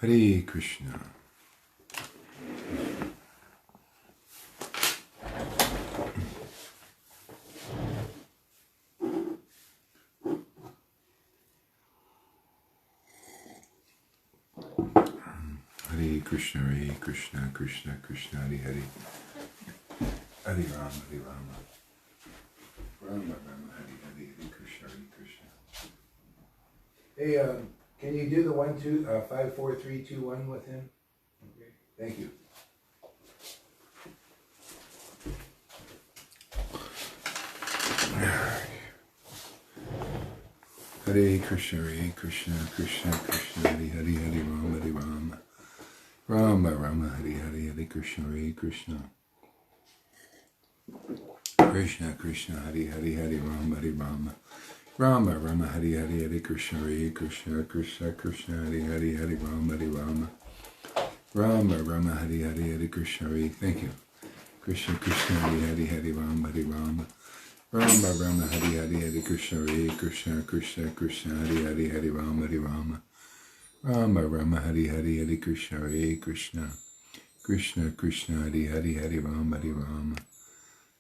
Hare Krishna. Hare Krishna, Hare Krishna, Krishna Krishna, Hare Hare. Hare Rama, Hare Rama. Rama Rama, Hare Hare, Hare Krishna, Hare Krishna. Hey, can you do the 1, 2, 5, 4, 3, 2, 1 with him? Okay. Thank you. Hare Krishna, Hare Krishna, Krishna Krishna, Hare Hare, Hare Rama, Hare Rama. Rama Rama, Hare Hare, Hare Krishna, Hare Krishna. Krishna Krishna, Hare Hare, Hare Rama, Hare Rama. Rama Rama, Hare Hare, Hare Krishna, Hare Krishna, Krishna Krishna, Hare Hare, Hare Rama, Hare Rama. Rama Rama, Hare Hare, Hare Krishna, Hare. Thank you. Krishna Krishna, Hare Hare, Hare Rama, Hare Rama. Rama Rama, Hare Hare, Hare Krishna, Hare Krishna, Krishna Krishna, Hare Hare, Hare Rama, Hare Rama. Rama Rama, Hare Hare, Hare Krishna, Hare Krishna, Krishna Krishna, Hare Hare, Hare Rama, Hare Rama.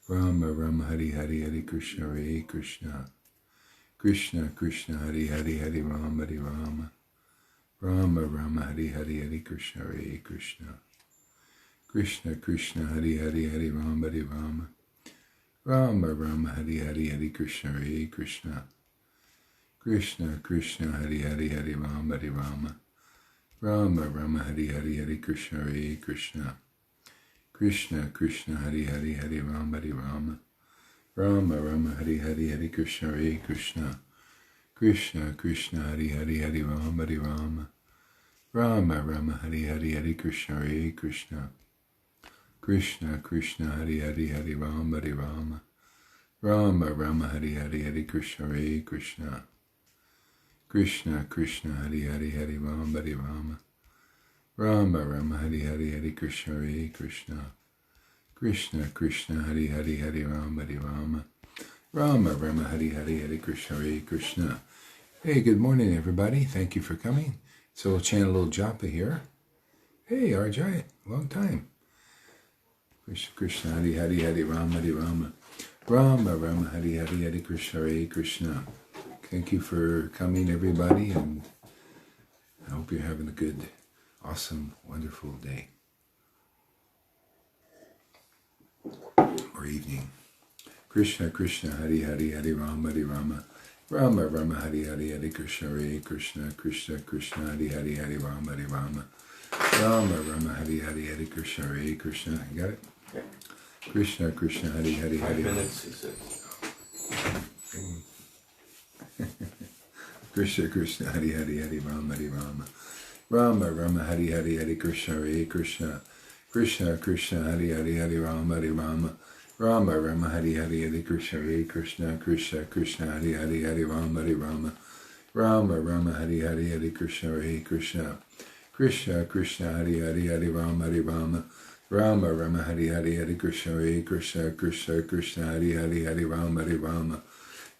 Rama Rama, Hare Hare, Hare Krishna, Hare Krishna, Krishna Krishna, Hare Hare, Hare Rama, Hare Rama. Rama Rama, Hare Hare, Hare Krishna, Hare Krishna, Krishna Krishna, Hare Hare, Hare Rama, Hare Rama. Rama Rama, Hare Hare, Hare Krishna, Hare Krishna, Krishna Krishna, Hare Hare, Hare Rama, Hare Rama. Rama Rama, Hare Hare, Hare Krishna, Hare Krishna, Krishna Krishna, Hare Hare, Hare Rama, Hare Rama. Rama Rama, Hare Hare, Hare Krishna, Hare Krishna, Krishna Krishna, Hare Hare, Hare Rama, Hare Rama. Rama Rama, Hare Hare, Hare Krishna, Hare Krishna, Krishna Krishna, Hare Hare, Hare Rama, Hare Rama. Rama Rama, Hare Hare, Hare Krishna, Hare Krishna, Krishna Krishna, Hare Hare, Hare Rama, Hare Rama. Rama Rama, Hare Hare, Hare Krishna, Hare Krishna, Krishna Krishna, Hare Hare, Hare Rama, Hare Rama. Rama Rama, Hare Hare, Hare Krishna, Hare Krishna. Hey, good morning, everybody. Thank you for coming. So we'll chant a little japa here. Hey, Arjay, long time. Krishna Krishna, Hare Hare, Hare Rama, Hare Rama. Rama Rama, Hare Hare, Hare Krishna, Hare Krishna. Thank you for coming, everybody, and I hope you're having a good, awesome, wonderful day or evening. Krishna Krishna, Hare Hare, Hare Rama, Hare Rama. Rama Rama, Hare Hare, Hare Krishna, Hare Krishna, Krishna Krishna, Hare Hare, Hare Rama, Hare Rama. Rama Rama, Hare Hare, Hare Krishna, Hare Krishna. You got it? Okay. Krishna Krishna, Hare Hare, Hare Rama. Krishna Krishna, Hare Hare, Hare Rama, Hare Rama. Rama Rama, Hare Hare, Hare Krishna, Hare Krishna, Krishna Krishna, Hare Hare, Hare Rama, Hare Rama. Rama Rama, Hare Hare, Hare Krishna, Hare Krishna, Krishna Krishna, Hare Hare, Hare Rama, Hare Rama. Rama Rama, Hare Hare, Hare Krishna, Hare Krishna, Krishna Krishna, Hare Hare, Hare Rama, Hare Rama. Rama Rama, Hare Hare, Hare Krishna, Hare Krishna, Krishna Krishna, Hare Hare, Hare Rama, Hare Rama.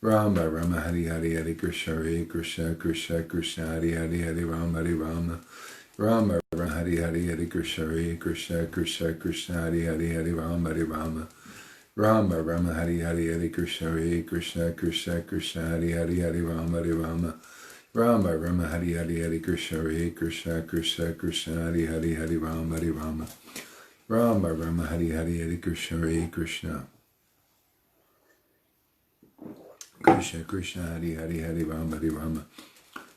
Rama Rama, Hare Hare, Hare Krishna, Hare Krishna, Krishna Krishna, Hare Hare, Hare Rama, Hare Rama. Rama Rama, Hare Hare, Hare Krishna, Hare Krishna, Krishna Krishna, Hare Hare, Hare Rama, Hare Rama. Rama Rama, Hare Hare, Hare Krishna, Hare Krishna, Krishna Krishna, Hare Hare, Hare Rama, Hare Rama. Rama Rama, Hare Hare, Hare Krishna, Hare Krishna, Krishna Krishna, Hare Hare, Hare Rama, Hare Rama. Rama Rama, Hare Hare, Hare Krishna, Hare Krishna, Krishna Krishna, Hare Hare, Hare Rama, Hare Rama.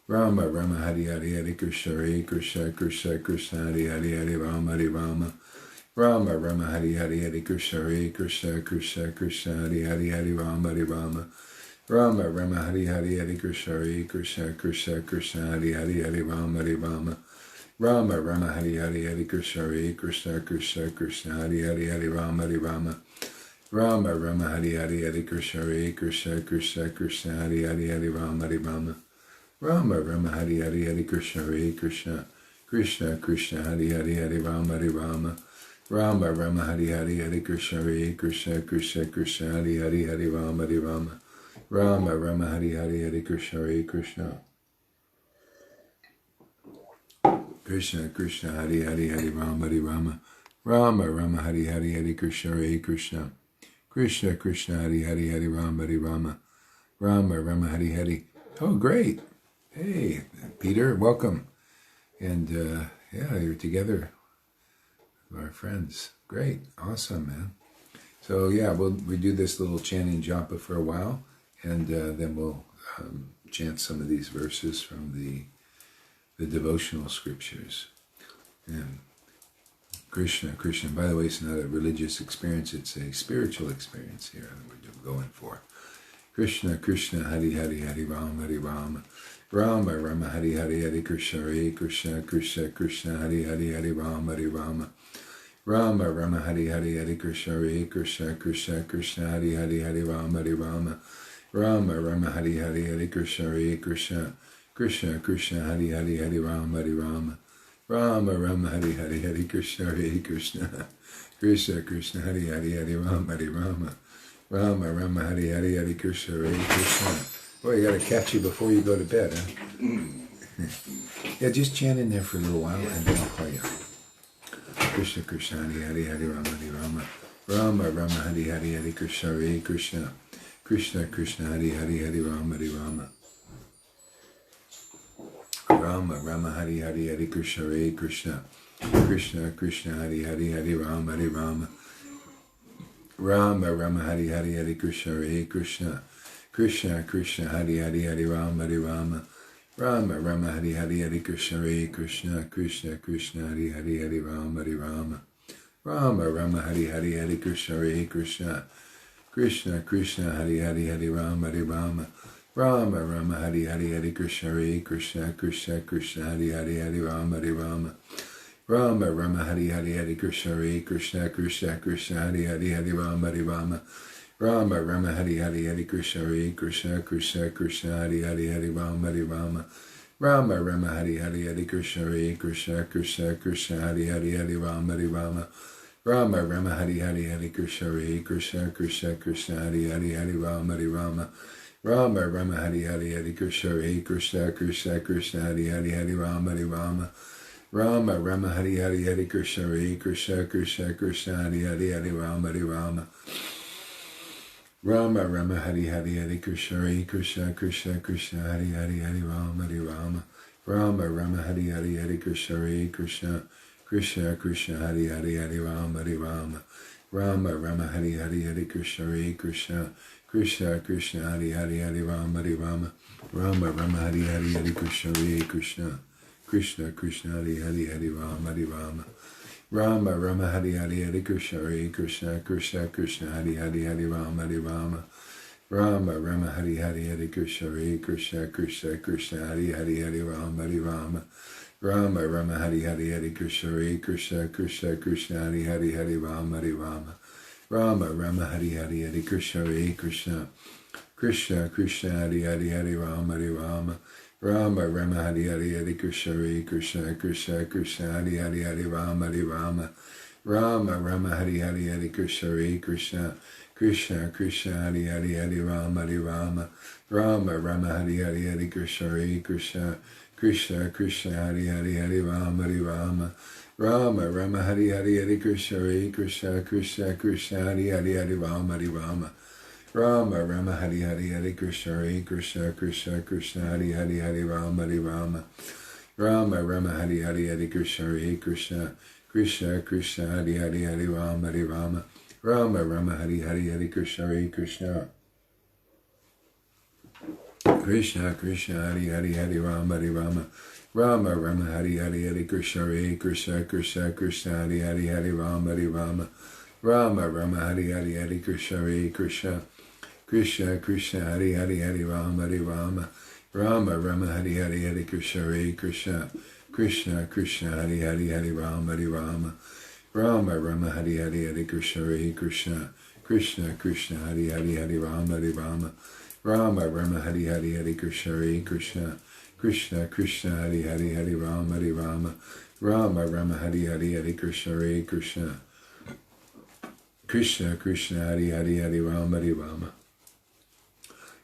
Rama Rama, Hare Hare, Hare Krishna, Hare Krishna, Krishna Krishna, Hare Hare, Hare Rama, Hare Rama. Rama Rama, Hare Hare, Hare Krishna, Hare Krishna, Krishna Krishna, Hare Hare, Hare Rama, Hare Rama. Rama Rama, Hare Hare, Hare Krishna, Hare Krishna, Krishna Krishna, Hare Hare, Hare Rama, Hare Rama. Rama Rama, Hare Hare, Hare Krishna, Hare Krishna, Krishna Krishna, Hare Hare, Hare Rama, Hare Rama. Rama Rama, Hare Hare, Hare Krishna, Hare Krishna, Krishna Krishna, Hare Hare, Hare Rama, Hare Rama. Rama Rama, Hare Hare, Hare Krishna, Hare Krishna, Krishna Krishna, Hare Hare, Hare Rama, Hare Rama. Rama Rama, Hare Hare, Hare Krishna, Hare Krishna, Krishna Krishna, Hare Hare, Hare Rama, Hare Rama. Rama Rama, Hare Hare, Hare Krishna, Hare Krishna, Krishna Krishna Hari Hari Hari Rama Hari Rama Rama Rama Hari Hari Hari Krishna Hare Krishna Krishna Krishna Hari Hari Hari Rama Hari Rama Rama Rama Hari Hari. Oh, great. Hey, Peter, welcome. And yeah, you're together with our friends. Great. Awesome, man. So yeah, we do this little chanting japa for a while, and then we'll chant some of these verses from the devotional scriptures. And Krishna, Krishna, by the way, it's not a religious experience, it's a spiritual experience here that we're going for. Krishna, Krishna, Hari Hari, Hari Rama, Hari Rama, Rama Rama, Hari Hari, Hari Krishna, Hare Krishna, Krishna Krishna, Hari Hari, Hari Rama, Hari Rama, Rama Rama, Hari Hari, Hari Krishna, Hare Krishna, Krishna Krishna, Hari Hari, Hari Rama, Hari Rama, Rama Rama, Hari Hari, Hari Krishna, Hare Krishna, Krishna Krishna, Hari Hari, Hari Rama, Hari Rama, Rama Rama, Hari Hari, Hari Krishna, Hare Krishna, Krishna Krishna, Hari Hari, Hari Rama, Hari Rama, Rama Rama, Hari Hari, Hari Krishna, Hare Krishna. Boy, you got to catch you before you go to bed, huh? Yeah, just chant in there for a little while, and then I'll call you. Krishna Krishna, Hari Hari, Hari Rama, Hari Rama, Rama Rama, Hari Hari, Hari Krishna, Hare Krishna, Krishna Krishna, Hari Hari, Hari Rama, Hari Rama, Rama Rama, Hari Hari, Hari Krishna, Hare Krishna, Krishna Krishna, Hari Hari, Hari Rama, Hari Rama, Rama Rama, Hari Hari, Hari Krishna, Hare Krishna, Krishna Krishna, Hari Hari, Hari Rama, Hari Rama, Rama Rama, Hari Hari, Hari Krishna, Hare Krishna, Krishna Krishna, Hari Hari, Hari Rama, Hari Rama, Rama Rama, Hari Hari, Hari Krishna, Hare Krishna, Krishna Krishna, Hari Hari, Hari Rama, Hari Rama, Rama Rama, Hari Hari, Hari Krishna, Hare Krishna, Krishna Krishna, Hari Hari, Hari Rama, Hari Rama, Rama Rama, Hari Hari, Hari Krishna, Hare Krishna, Krishna Krishna, Hari Hari, Hari Rama, Hari Rama, Rama Rama, Hari Hari, Hari Krishna, Hare Krishna, Krishna Krishna, Hari Hari, Hari Rama, Hari Rama, Rama Rama, Hari Hari, Hari Krishna, Hare Krishna, Krishna Krishna, Hari Hari, Hari Rama, Hari Rama, Rama Rama, Hari Hari, Hari Krishna, Hare Krishna, Krishna Krishna, Hari Hari, Hari Rama, Hari Rama, Rama Rama, Hari Hari, Hari Krishna, Hare Krishna, Krishna Krishna, Hari Hari, Hari Rama, Hari Rama, Rama Rama, Hari Hari, Hari Krishna, Hare Krishna, Krishna Krishna, Hari Hari, Hari Rama, Hari Rama, Rama Rama, Hari Hari, Hari Krishna, Hare Krishna, Krishna Krishna, Hari Hari, Hari Rama, Hari Rama, Rama Rama, Hari Hari, Hari Krishna, Hare Krishna, Krishna Krishna, Hari Hari, Hari Rama, Hari Rama, Rama Rama, Hari Hari, Hari Krishna, Hare Krishna, Krishna Krishna, Hari Hari, Hari Rama, Hari Rama, Rama Rama, Hari Hari, Hari Krishna, Hare Krishna, Krishna Krishna, Hari Hari, Hari Rama, Hari Rama, Rama Rama, Hari Hari, Hari Krishna, Hare Krishna, Krishna Krishna, Hari Hari, Hari Rama, Hari Rama, Rama Rama, Hari Hari, Hari Krishna, Hare Krishna, Krishna Krishna, Hari Hari, Hari Rama, Hari Rama, Rama Rama, Hari Hari, Hari Krishna, Hare Krishna, Krishna Krishna, Hari Hari, Hari Rama, Hari Rama, Rama Rama, Hari Hari, Hari Krishna, Hare Krishna, Krishna Krishna, Hari Hari, Hari Rama, Hari Rama, Rama Rama, Hari Hari, Hari Krishna, Hare Krishna, Krishna Krishna, Hari Hari, Hari Rama, Hari Rama, Rama Rama, Hari Hari, Hari Krishna, Hare Krishna, Krishna Krishna, Hari Hari, Hari Rama, Hari Rama, Rama Rama, Hari Hari, Hari Krishna, Hare Krishna, Krishna Krishna, Hari Hari, Hari Rama, Hari Rama, Rama Rama, Hari Hari, Hari Krishna, Hare Krishna, Krishna Krishna, Hari Hari, Hari Rama, Hari Rama, Rama Rama, Hari Hari, Hari Krishna, Hare Krishna, Krishna Krishna, Hari Hari, Hari Rama, Hari Rama, Rama Rama, Hari Hari, Hari Krishna, Hare Krishna, Krishna Krishna, Hari Hari, Hari Rama, Hari Rama, Rama Rama, Hari Hari, Hari Krishna, Hare Krishna, Krishna Krishna, Hari Hari, Hari Rama, Hari Rama, Rama Rama, Hari Hari, Hari Krishna, Hare Krishna, Krishna Krishna, Hari Hari, Hari Rama, Hari Rama, Rama Rama, Hari Hari, Hari Krishna, Hare Krishna, Krishna Krishna, Hari Hari, Hari Rama, Hari Rama, Rama Rama, Hari Hari, Hari Krishna, Hare Krishna, Krishna Krishna, Hari Hari, Hari Rama, Hari Rama, Rama Rama, Hari Hari, Hari Krishna, Hare Krishna, Krishna Krishna, Hari Hari, Hari Rama, Hari Rama, Rama Rama, Hari Hari, Hari Krishna, Hare Krishna, Krishna Krishna, Hari Hari, Hari Rama, Hari Rama, Rama Rama, Hari Hari, Hari Krishna, Hare Krishna, Krishna Krishna, Hari Hari, Hari Rama, Hari Rama,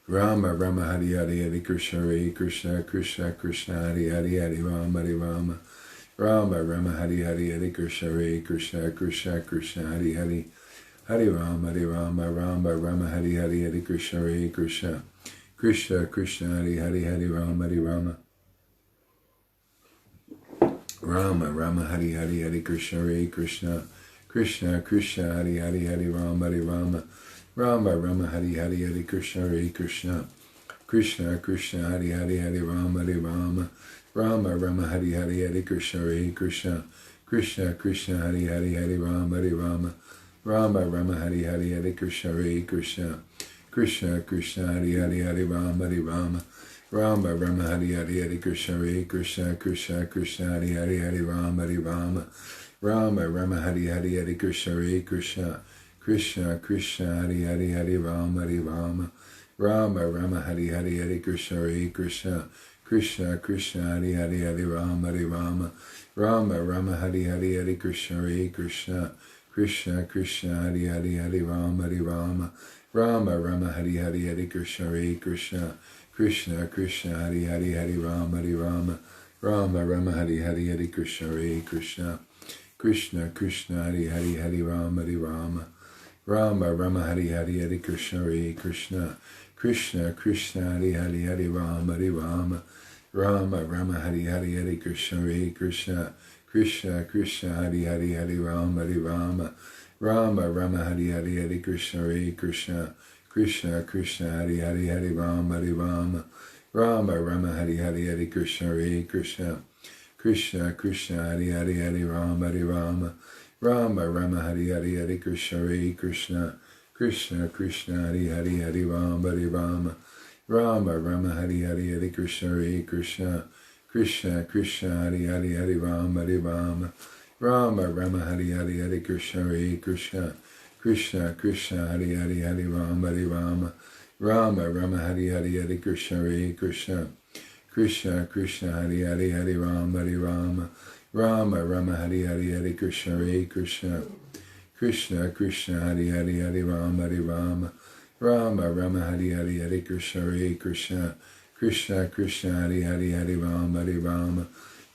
Rama Rama, Hari Hari, Hari Krishna, Hare Krishna, Krishna Krishna, Hari Hari, Hari Rama, Hari Rama, Rama Rama Hari Hari Hare Krishna Hare Krishna Krishna Krishna Hari Hari Hare Rama Rama Rama Hari Hari Hare Krishna Hare Krishna Krishna Krishna Hari Hari Hare Rama Rama Rama Hari Hari Hare Krishna Hare Krishna Krishna Krishna Hari Hari Hare Rama Rama Rama Hari Hari Hare Krishna Hare Krishna Krishna Krishna Hari Hari Hare Rama Rama Rama Hari Hari Hare Krishna Hare Krishna Krishna Krishna Hari Hari Hare Rama Rama Rama Hari Hari Hare Krishna Hare Krishna Krishna Krishna Hari Hari Hare Rama Rama Rama Hari Hari Hare Krishna Hare Krishna Krishna Krishna Hari Hari Hare Rama Rama Rama Hari Hari Hare Krishna Hare Krishna Krishna Krishna Hari Hari Hare Rama Rama Rama Hari Hari Hare Krishna Hare Krishna Krishna Krishna Hari Hari Hare Rama Rama Rama Hari Hari Hare Krishna Hare Krishna Krishna Krishna Hari Hari Hare Rama Rama Rama Hari Hari Hare Krishna Hare Krishna Krishna Krishna Hari Hari Hare Rama Rama Rama Hari Hari Hare Krishna Hare Krishna Krishna Krishna Hari Hari Hare Rama Rama Rama Hari Hari Hare Krishna Hare Krishna Krishna Krishna Hari Hari Hare Rama Rama Rama Hari Hari Hare Krishna Hare Krishna Krishna Krishna Hari Hari Hare Rama Rama Hari Hari Hare Krishna Hare Krishna Krishna Krishna Hari Hari Hare Rama Rama Hari Hari Hare Krishna Hare Krishna Krishna Krishna Hari Hari Hare Rama Rama Hari Hari Hare Krishna Hare Krishna Krishna Krishna Hari Hari Hare Rama Rama Hari Hari Hare Krishna Hare Krishna Krishna Krishna Hari Hari Hare Rama Rama Hari Hari Hare Krishna Hare Krishna Krishna Krishna Hari Hari Hare Rama Rama Hari Hari Hare Krishna Hare Krishna Krishna Krishna Hari Hari Hare Rama Rama Hari Hari Hare Krishna Hare Krishna Krishna Krishna Hari Hari Hare Rama Rama Hari Hari Hare Krishna Hare Krishna Krishna Krishna Hari Hari Hare Rama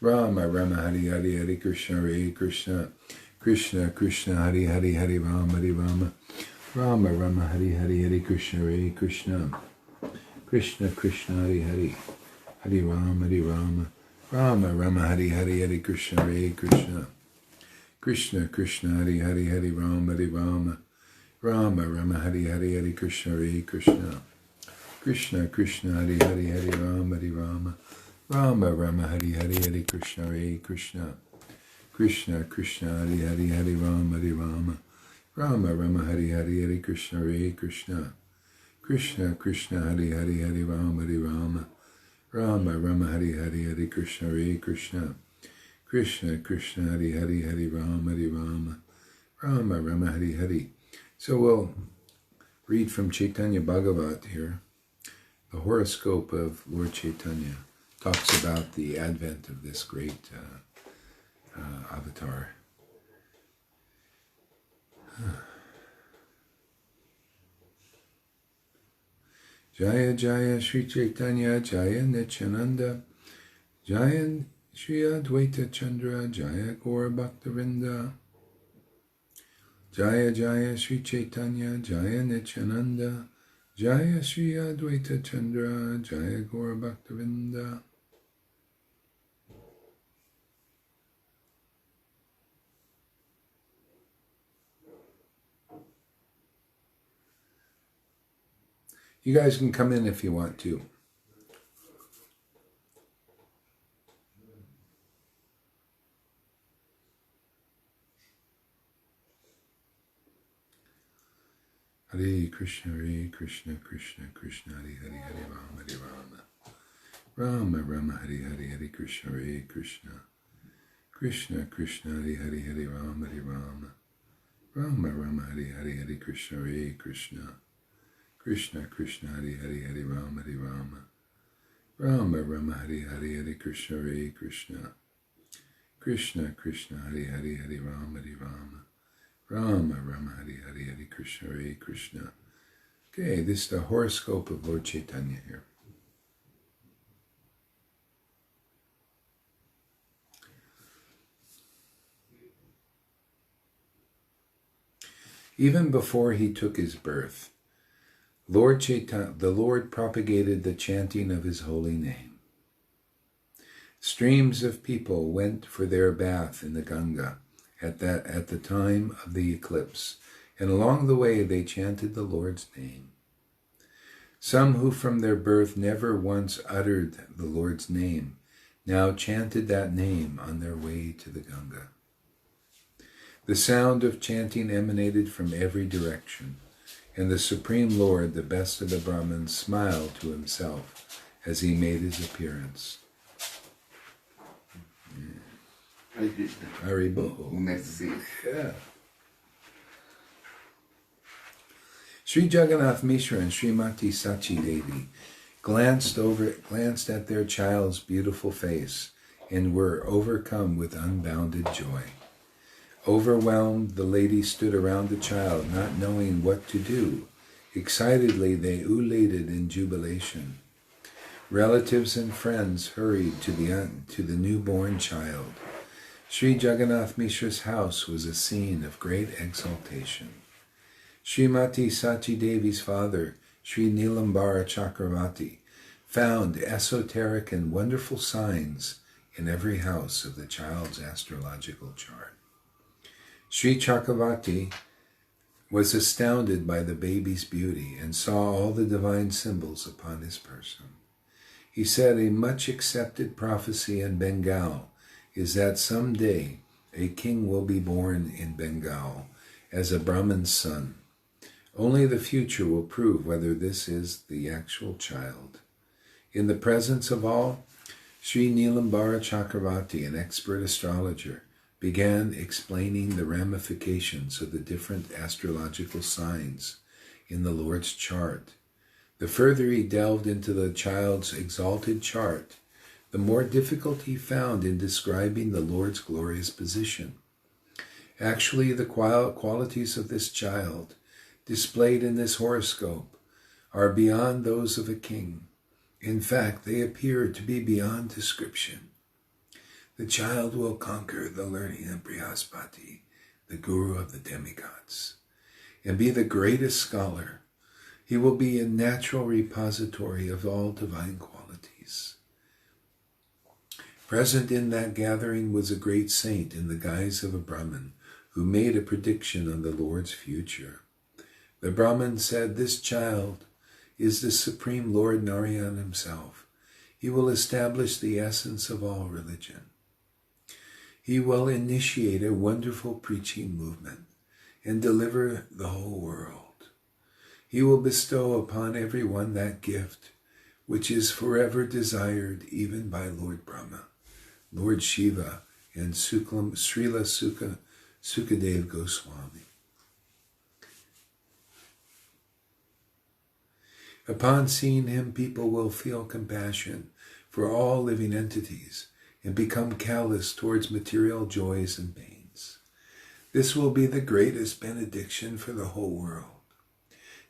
Rama Hari Hari Hare Krishna Hare Krishna Krishna Krishna Hari Hari Hare Rama Rama Hari Hari Hare Krishna Hare Krishna Krishna Krishna Hari Hari Hare Rama Rama Hari Hari Hare Krishna Hare Krishna Krishna Krishna Hari Hari Hare Rama Rama Hari Hari Hare Krishna Hare Krishna Krishna Krishna Hari Hari Hare Rama Rama Hari Hari Hare Krishna Hare Krishna Krishna Krishna Hari Hari Hare Rama Rama Hari Hari Hare Krishna Hare Krishna Krishna Krishna Hari Hari Hare Rama Rama Hari Hari Hare Krishna Hare Krishna Krishna Krishna Hari Hari Hare Rama Rama Hari Hari. So we'll read from Chaitanya Bhagavat here. The horoscope of Lord Chaitanya talks about the advent of this great avatar. Jaya Jaya Sri Chaitanya Jaya Nityananda Jaya Sri Advaita Chandra Jaya Gaura Bhaktavinda Jaya Jaya Sri Chaitanya Jaya Nityananda Jaya Sri Advaita Chandra Jaya Gaura Bhaktavinda. You guys can come in if you want to. Hare Krishna, Krishna Krishna, Hare Hare, Hare Rama, Rama Hare Hare, Hare Krishna, Krishna Krishna Krishna, Hare Hare, Hare Rama, Rama Hare Hare, Hare Krishna, Krishna Krishna Krishna, Hare Hare, Hare Rama, Rama Hare Hare, Hare Krishna, Krishna Krishna Krishna, Hare Hare, Hare Rama, Rama Hare Hare, Hare Krishna, Krishna. Okay, this is the horoscope of Lord Chaitanya here. Even before he took his birth, the Lord propagated the chanting of his holy name. Streams of people went for their bath in the Ganga at the time of the eclipse, and along the way they chanted the Lord's name. Some who from their birth never once uttered the Lord's name now chanted that name on their way to the Ganga. The sound of chanting emanated from every direction, and the Supreme Lord, the best of the Brahmins, smiled to himself as he made his appearance. Haribo. Merci. Yeah. Sri Jagannath Mishra and Srimati Sachi Devi glanced at their child's beautiful face and were overcome with unbounded joy. Overwhelmed, the ladies stood around the child, not knowing what to do. Excitedly, they ululated in jubilation. Relatives and friends hurried to the newborn child. Sri Jagannath Mishra's house was a scene of great exaltation. Srimati Sachi Devi's father, Sri Nilambara Chakravarti, found esoteric and wonderful signs in every house of the child's astrological chart. Sri Chakravarti was astounded by the baby's beauty and saw all the divine symbols upon his person. He said a much accepted prophecy in Bengal is that someday a king will be born in Bengal as a Brahmin's son. Only the future will prove whether this is the actual child. In the presence of all, Sri Nilambara Chakravarti, an expert astrologer, began explaining the ramifications of the different astrological signs in the Lord's chart. The further he delved into the child's exalted chart, the more difficult he found in describing the Lord's glorious position. Actually, the qualities of this child, displayed in this horoscope, are beyond those of a king. In fact, they appear to be beyond description. The child will conquer the learning of Brihaspati, the guru of the demigods, and be the greatest scholar. He will be a natural repository of all divine qualities. Present in that gathering was a great saint in the guise of a Brahmin who made a prediction on the Lord's future. The Brahmin said, "This child is the Supreme Lord Narayan himself. He will establish the essence of all religion. He will initiate a wonderful preaching movement and deliver the whole world. He will bestow upon everyone that gift which is forever desired even by Lord Brahma, Lord Shiva, and Srila Sukadev Goswami. Upon seeing him, people will feel compassion for all living entities and become callous towards material joys and pains. This will be the greatest benediction for the whole world.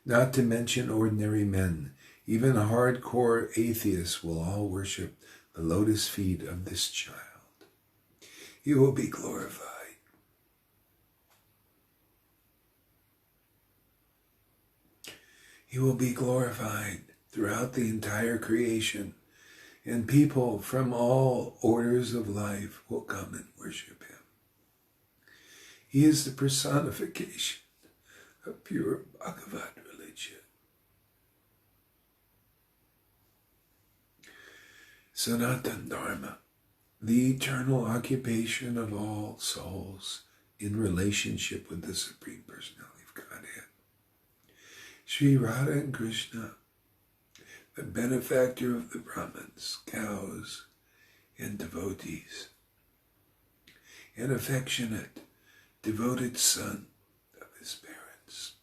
Not to mention ordinary men, even hardcore atheists will all worship the lotus feet of this child. He will be glorified. He will be glorified throughout the entire creation, and people from all orders of life will come and worship him. He is the personification of pure Bhagavad religion. Sanatana Dharma, the eternal occupation of all souls in relationship with the Supreme Personality of Godhead. Sri Radha and Krishna, the benefactor of the Brahmins, cows, and devotees, an affectionate, devoted son of his parents.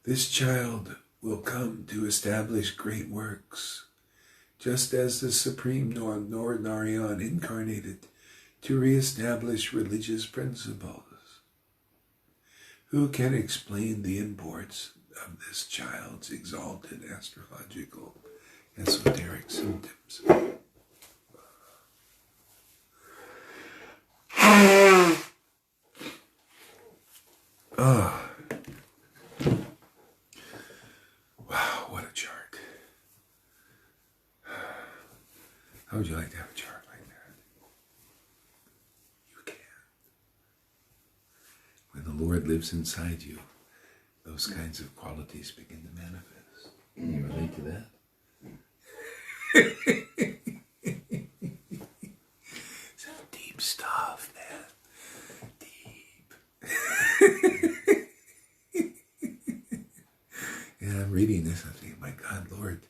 This child will come to establish great works, just as the Supreme Lord Narayan incarnated to reestablish religious principles. Who can explain the imports of this child's exalted astrological esoteric symptoms? Oh. Wow, what a chart. How would you like to have a chart like that? You can. When the Lord lives inside you, those kinds of qualities begin to manifest. Can you relate to that? Some deep stuff, man. Deep. And I'm reading this, I'm thinking, my God, Lord,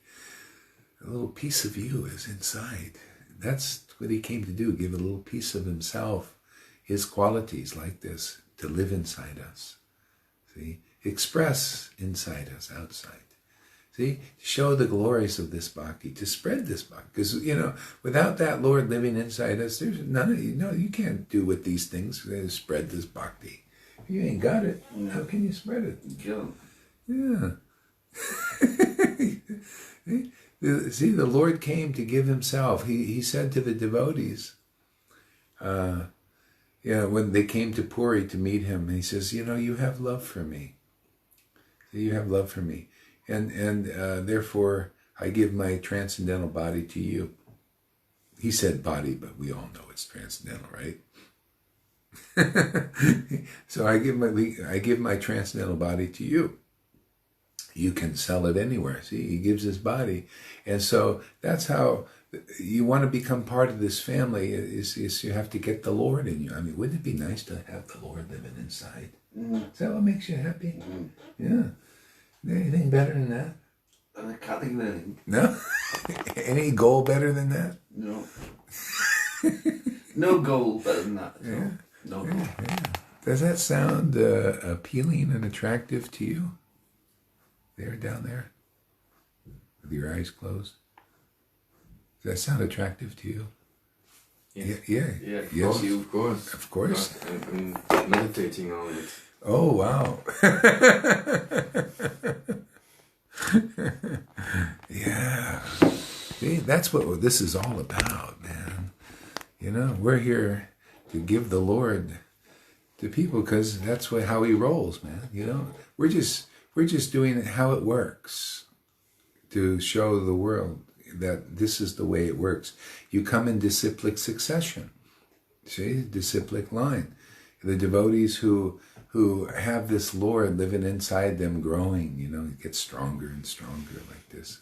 a little piece of you is inside. That's what he came to do, give a little piece of himself, his qualities like this, to live inside us. See? Express inside us, outside. See? Show the glories of this bhakti, to spread this bhakti. Because, without that Lord living inside us, there's none of you. No, you can't do with these things, spread this bhakti. If you ain't got it, how can you spread it? Yeah. See, the Lord came to give himself. He said to the devotees, when they came to Puri to meet him, he says, you have love for me. You have love for me. And therefore, I give my transcendental body to you. He said body, but we all know it's transcendental, right? So I give my transcendental body to you. You can sell it anywhere. See, he gives his body. And so that's how you want to become part of this family, is you have to get the Lord in you. I mean, wouldn't it be nice to have the Lord living inside? Is that what makes you happy? Yeah. Anything better than that? I can't think of anything. No? Any goal better than that? No. No goal better than that. Yeah. No goal. Yeah. Does that sound appealing and attractive to you? There, down there? With your eyes closed? Does that sound attractive to you? Yeah. Yeah. Yes. Of course. Of course. I'm meditating on it. Oh, wow. Yeah. See, that's what this is all about, man. We're here to give the Lord to people because that's how he rolls, man. We're just doing it how it works to show the world that this is the way it works. You come in disciplic succession. See, disciplic line. The devotees who have this Lord living inside them, growing, it gets stronger and stronger like this.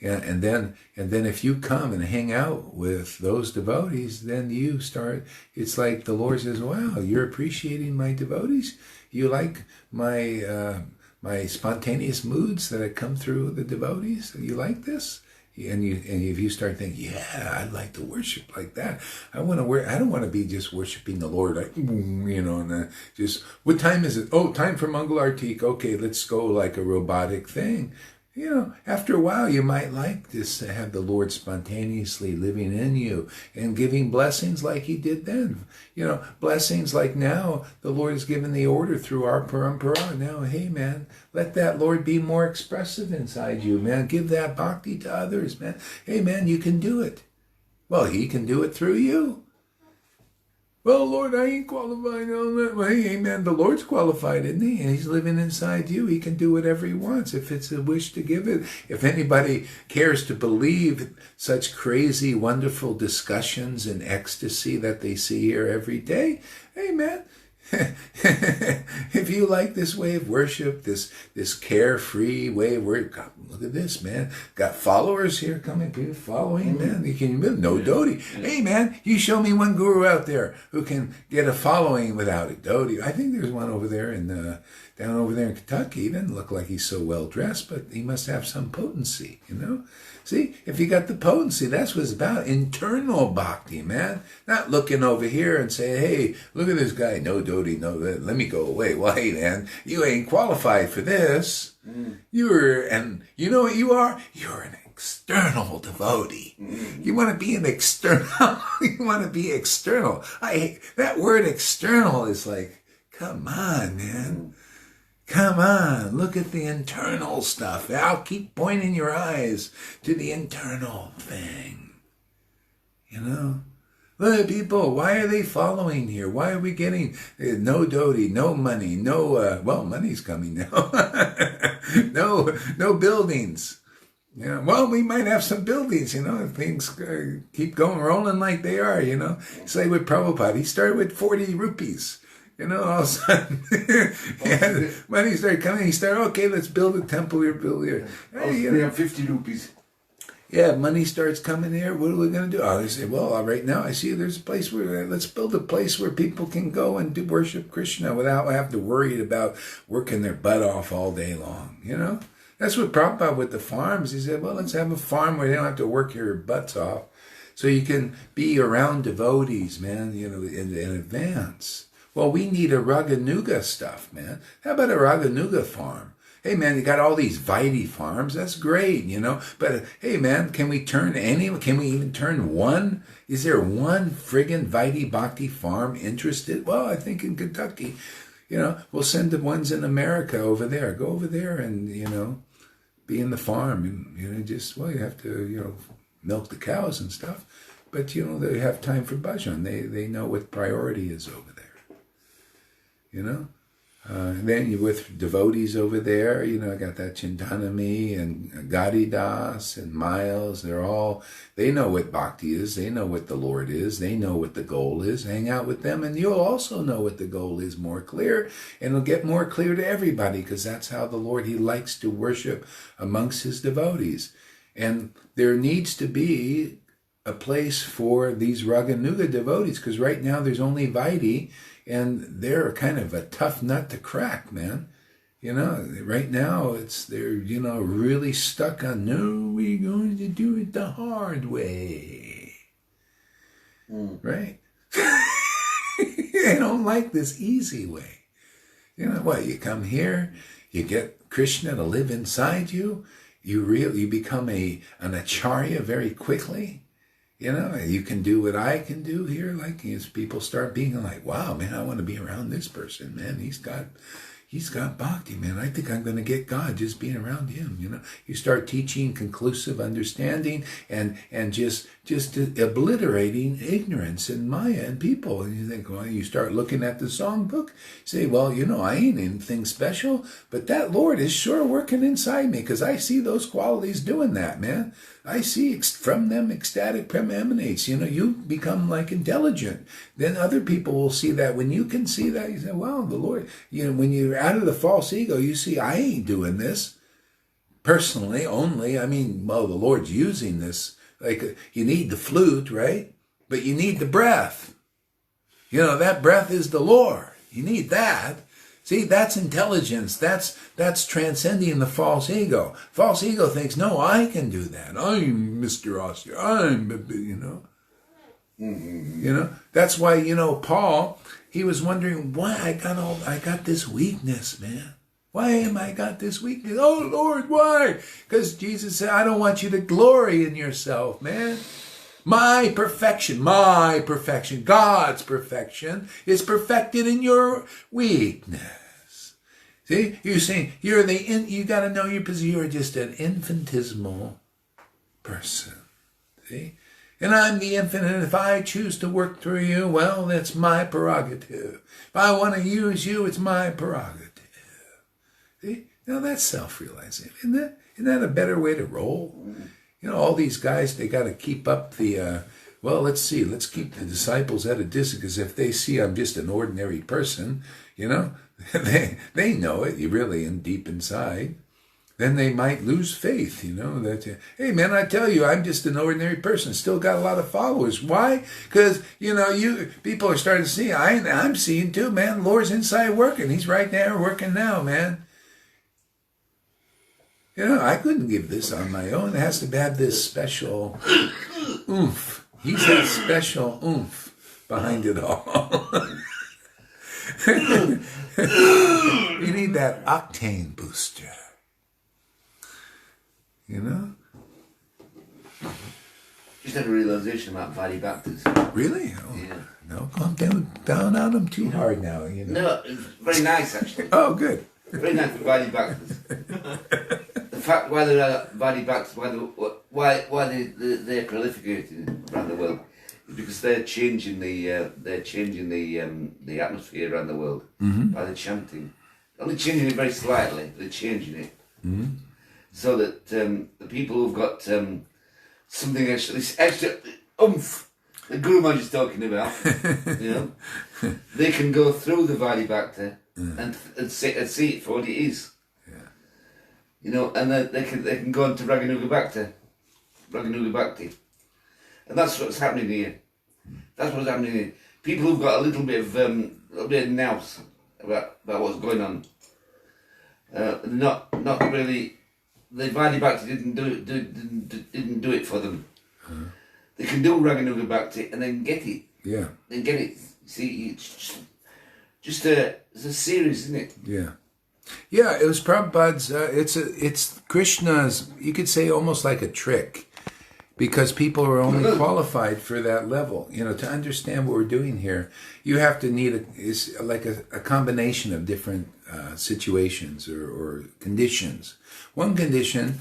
And then if you come and hang out with those devotees, then you start, it's like the Lord says, wow, you're appreciating my devotees? You like my spontaneous moods that have come through the devotees? You like this? And if you start thinking, yeah, I'd like to worship like that. I don't want to be just worshiping the Lord, like, and just, what time is it? Oh, time for Mangal Artik. Okay, let's go, like a robotic thing. After a while, you might like this, to have the Lord spontaneously living in you and giving blessings like he did then. Blessings like now, the Lord has given the order through our parampara. Now, hey, man, let that Lord be more expressive inside you, man. Give that bhakti to others, man. Hey, man, you can do it. Well, he can do it through you. Well, Lord, I ain't qualified on that. Well, hey, man, the Lord's qualified, isn't he? And he's living inside you. He can do whatever he wants if it's a wish to give it. If anybody cares to believe such crazy, wonderful discussions and ecstasy that they see here every day, hey, man, if you like this way of worship, this carefree way of worship, God, look at this, man. Got followers here coming, people following, man. You can no dhoti. Hey, man, you show me one guru out there who can get a following without a dhoti. I think there's one over there down over there in Kentucky. He doesn't look like he's so well dressed, but he must have some potency, See, if you got the potency, that's what it's about. Internal bhakti, man. Not looking over here and saying, hey, look at this guy. No dhoti, no, let me go away. Well, hey, man, you ain't qualified for this. And you know what you are? You're an external devotee. You want to be an external. You want to be external. That word external is like, come on, man. Come on, look at the internal stuff. I'll keep pointing your eyes to the internal thing. Look at people, why are they following here? Why are we getting no dhoti, no money, no, well, money's coming now. no buildings. Yeah, well, we might have some buildings, if things keep going, rolling like they are, It's like with Prabhupada, he started with 40 rupees. All of a sudden, money started coming, he started, okay, let's build a temple here, build here. Hey, we have 50 rupees. Yeah, money starts coming here. What are we going to do? Oh, they say, well, right now I see there's a place where, let's build a place where people can go and worship Krishna without having to worry about working their butt off all day long, That's what Prabhupada with the farms, he said, well, let's have a farm where they don't have to work your butts off. So you can be around devotees, man, in advance. Well, we need a Raganuga stuff, man. How about a Raganuga farm? Hey, man, you got all these Vaidhi farms. That's great, But, hey, man, can we even turn one? Is there one friggin' Vaidhi Bhakti farm interested? Well, I think in Kentucky, we'll send the ones in America over there. Go over there and, be in the farm. And, you have to, milk the cows and stuff. But, they have time for bhajan. They know what priority is over there. And then with devotees over there, I got that Chintanami and Gadidas and Miles. They know what bhakti is. They know what the Lord is. They know what the goal is. Hang out with them and you'll also know what the goal is more clear. And it'll get more clear to everybody because that's how the Lord, he likes to worship amongst his devotees. And there needs to be a place for these Raganuga devotees because right now there's only Vaidhi. And they're kind of a tough nut to crack, man. Right now they're really stuck on, no, we're going to do it the hard way. Right? They don't like this easy way. You come here, you get Krishna to live inside you, you become an acharya very quickly. You can do what I can do here. Like, as people start being like, wow, man, I want to be around this person, man. He's got bhakti, man. I think I'm going to get God just being around him, You start teaching conclusive understanding and just obliterating ignorance and Maya and people. And you think, well, you start looking at the songbook, say, well, I ain't anything special, but that Lord is sure working inside me because I see those qualities doing that, man. I see from them ecstatic emanates. You become like intelligent. Then other people will see that. When you can see that, you say, wow, the Lord, when you're out of the false ego, you see, I ain't doing this personally only. I mean, well, the Lord's using this. Like, you need the flute, right? But you need the breath. That breath is the Lord. You need that. See, that's intelligence. That's transcending the false ego. False ego thinks, no, I can do that. I'm Mr. Austin. That's why, Paul, he was wondering why I got this weakness, man. Why am I got this weakness? Oh, Lord, why? Because Jesus said, I don't want you to glory in yourself, man. My perfection, God's perfection is perfected in your weakness. See, you're saying you got to know your position. You're just an infinitesimal person. See, and I'm the infinite. If I choose to work through you, well, that's my prerogative. If I want to use you, it's my prerogative. See, now that's self-realizing. Isn't that a better way to roll? All these guys, they got to keep up the, let's keep the disciples at a distance, because if they see I'm just an ordinary person, they know it, really, and deep inside, then they might lose faith, that, hey, man, I tell you, I'm just an ordinary person, still got a lot of followers. Why? Because, people are starting to see, I'm seeing too, man, Lord's inside working. He's right there working now, man. I couldn't give this on my own. It has to have this special oomph. He's that special oomph behind it all. You need that octane booster. Just had a realization about Vaidhi Bhaktas. Really? Oh, yeah. No, calm down on them too hard now. No, it's very nice, actually. Oh, good. Very nice for Vaidhi Bhaktas. The fact why they're Vaidhi Bhaktas, why they're proliferating rather well, because they're changing the atmosphere around the world by the chanting. Only changing it very slightly, they're changing it so that the people who've got something extra, this extra oomph that Guru Maharaj is talking about, they can go through the Vaidhi Bhakti and see it for what it is. And then they can go into Raganuga Bhakti, and that's what's happening here. That's what's happening here. People who've got a little bit of nous about what's going on, not really. The Vaidhi Bhakti didn't do it for them. They can do Raganuga Bhakti and then get it. Yeah. Then get it. See, it's just it's a series, isn't it? Yeah. Yeah, it was Prabhupada's, it's Krishna's, you could say almost like a trick, because people are only qualified for that level. To understand what we're doing here, you have to need a combination of different situations or conditions. One condition,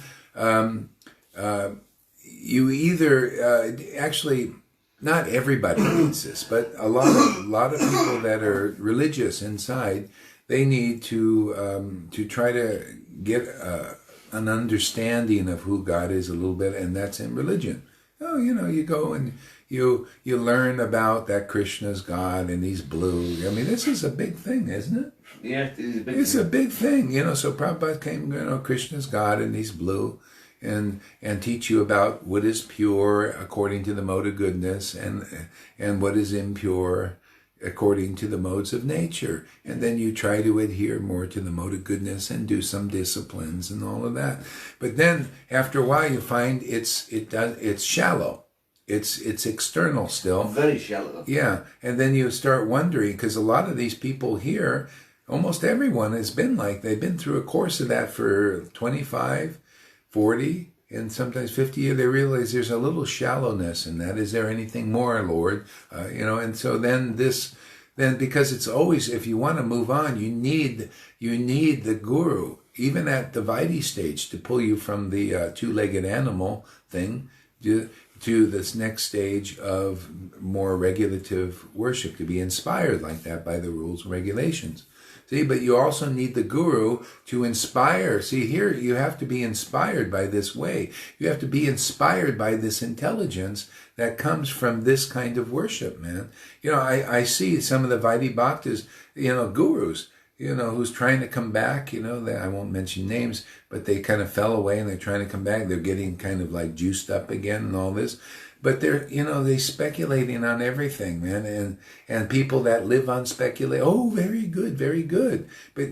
you either, actually, not everybody needs this, but a lot of people that are religious inside, they need to try to get an understanding of who God is a little bit, and that's in religion. You go and you learn about that Krishna's God and he's blue. I mean, this is a big thing, isn't it? Yeah, it is a big It's a big thing, So Prabhupada came, Krishna's God and he's blue, and teach you about what is pure according to the mode of goodness, and what is impure according to the modes of nature. And then you try to adhere more to the mode of goodness and do some disciplines and all of that. But then after a while you find it's shallow. It's external still. Very shallow. Yeah. And then you start wondering, because a lot of these people here, almost everyone has been they've been through a course of that for 25, 40, and sometimes 50 years. They realize there's a little shallowness in that. Is there anything more, Lord? And so then because it's always, if you want to move on, you need the guru, even at the Vaidhi stage, to pull you from the two-legged animal thing to this next stage of more regulative worship, to be inspired like that by the rules and regulations. See, but you also need the guru to inspire. See, here you have to be inspired by this way. You have to be inspired by this intelligence that comes from this kind of worship, man. I see some of the Vaidhi Bhaktas, gurus, who's trying to come back, I won't mention names, but they kind of fell away and they're trying to come back. They're getting kind of juiced up again and all this. But they're speculating on everything, man. And people that live on speculation, oh, very good, very good. But,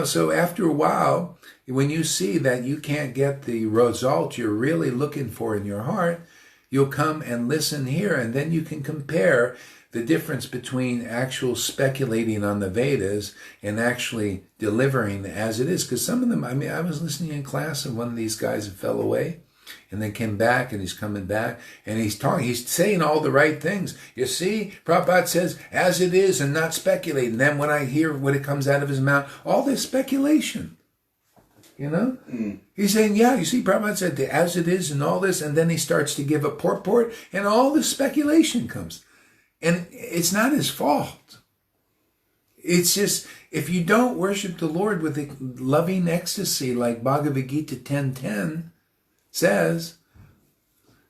so after a while, when you see that you can't get the result you're really looking for in your heart, you'll come and listen here, and then you can compare the difference between actual speculating on the Vedas and actually delivering as it is. Because some of them, I was listening in class and one of these guys that fell away, and then came back, and he's coming back, and he's saying all the right things. You see, Prabhupada says, as it is, and not speculate. And then when I hear what it comes out of his mouth, all this speculation, He's saying, yeah, you see, Prabhupada said, as it is, and all this, and then he starts to give a purport, and all this speculation comes. And it's not his fault. It's just, if you don't worship the Lord with a loving ecstasy, like Bhagavad-Gita 10:10, says,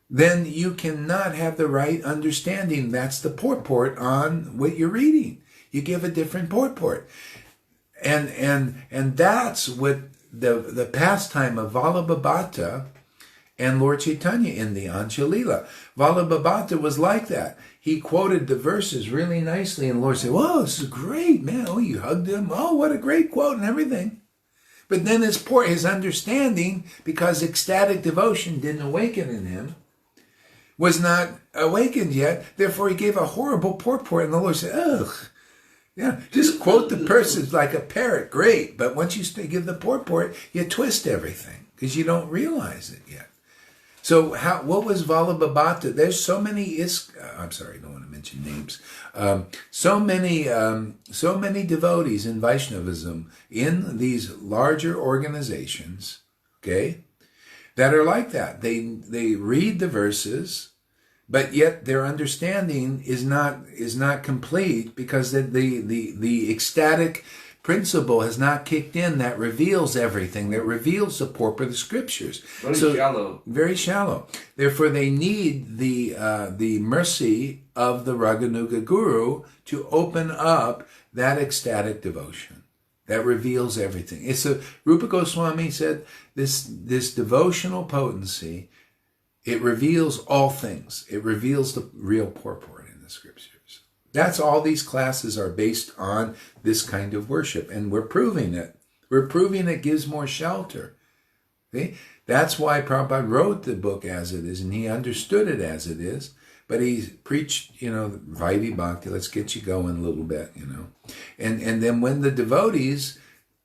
then you cannot have the right understanding. That's the purport on what you're reading. You give a different purport. And that's what the pastime of Vallabhabhata and Lord Chaitanya in the Anjalila. Vallabhabhata was like that. He quoted the verses really nicely, and the Lord said, whoa, this is great, man. Oh, you hugged him. Oh, what a great quote and everything. But then his understanding, because ecstatic devotion didn't awaken in him, was not awakened yet. Therefore, he gave a horrible purport. And the Lord said, ugh, yeah, just quote the person like a parrot. Great. But once you give the purport, you twist everything because you don't realize it yet. So what was Vallabhabhata? There's so many, I'm sorry, I don't want to mention names. So many devotees in Vaishnavism in these larger organizations, okay, that are like that. They read the verses, but yet their understanding is not complete because the ecstatic principle has not kicked in that reveals everything, that reveals the purport of the scriptures. Very shallow. Very shallow. Therefore, they need the mercy of the Raganuga Guru to open up that ecstatic devotion that reveals everything. Rupa Goswami said this devotional potency, it reveals all things. It reveals the real purport in the scriptures. That's all these classes are based on, this kind of worship. And we're proving it. We're proving it gives more shelter. See? That's why Prabhupada wrote the book as it is, and he understood it as it is. But he preached, Vaidhi Bhakti, let's get you going a little bit, And then when the devotees,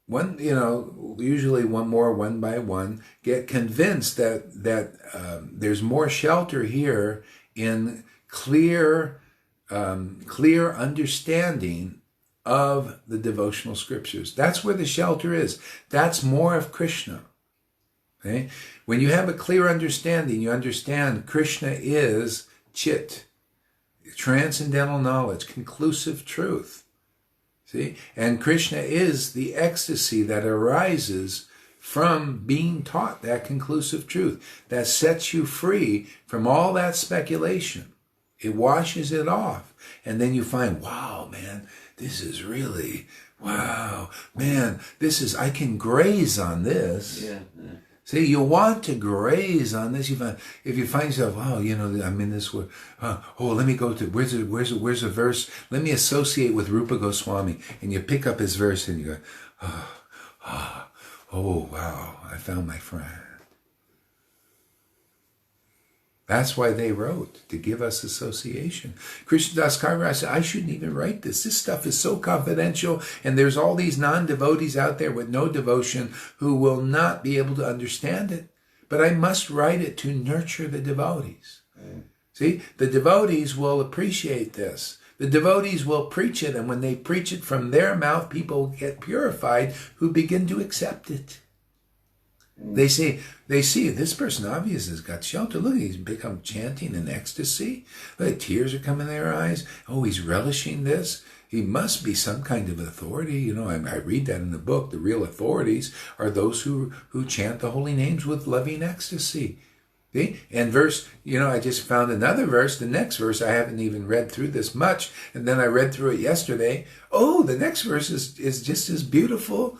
usually one by one, get convinced that there's more shelter here in clear understanding of the devotional scriptures. That's where the shelter is. That's more of Krishna. Okay? When you have a clear understanding, you understand Krishna is Chit, transcendental knowledge, conclusive truth. See? And Krishna is the ecstasy that arises from being taught that conclusive truth, that sets you free from all that speculation. It washes it off. And then you find, wow, man, this is really, wow, man, I can graze on this. Yeah. See, you want to graze on this. If you find yourself, I'm in this world. Let me go to, where's a verse? Let me associate with Rupa Goswami. And you pick up his verse and you go, oh, wow, I found my friend. That's why they wrote, to give us association. Krishnadas Kaviraj said, I shouldn't even write this. This stuff is so confidential, and there's all these non-devotees out there with no devotion who will not be able to understand it. But I must write it to nurture the devotees. See, the devotees will appreciate this. The devotees will preach it, and when they preach it from their mouth, people get purified who begin to accept it. They see this person obviously has got shelter. Look, he's become chanting in ecstasy. Look, tears are coming in their eyes. Oh, he's relishing this. He must be some kind of authority. I read that in the book. The real authorities are those who chant the holy names with loving ecstasy. See? And verse, I just found another verse. The next verse, I haven't even read through this much. And then I read through it yesterday. Oh, the next verse is just as beautiful.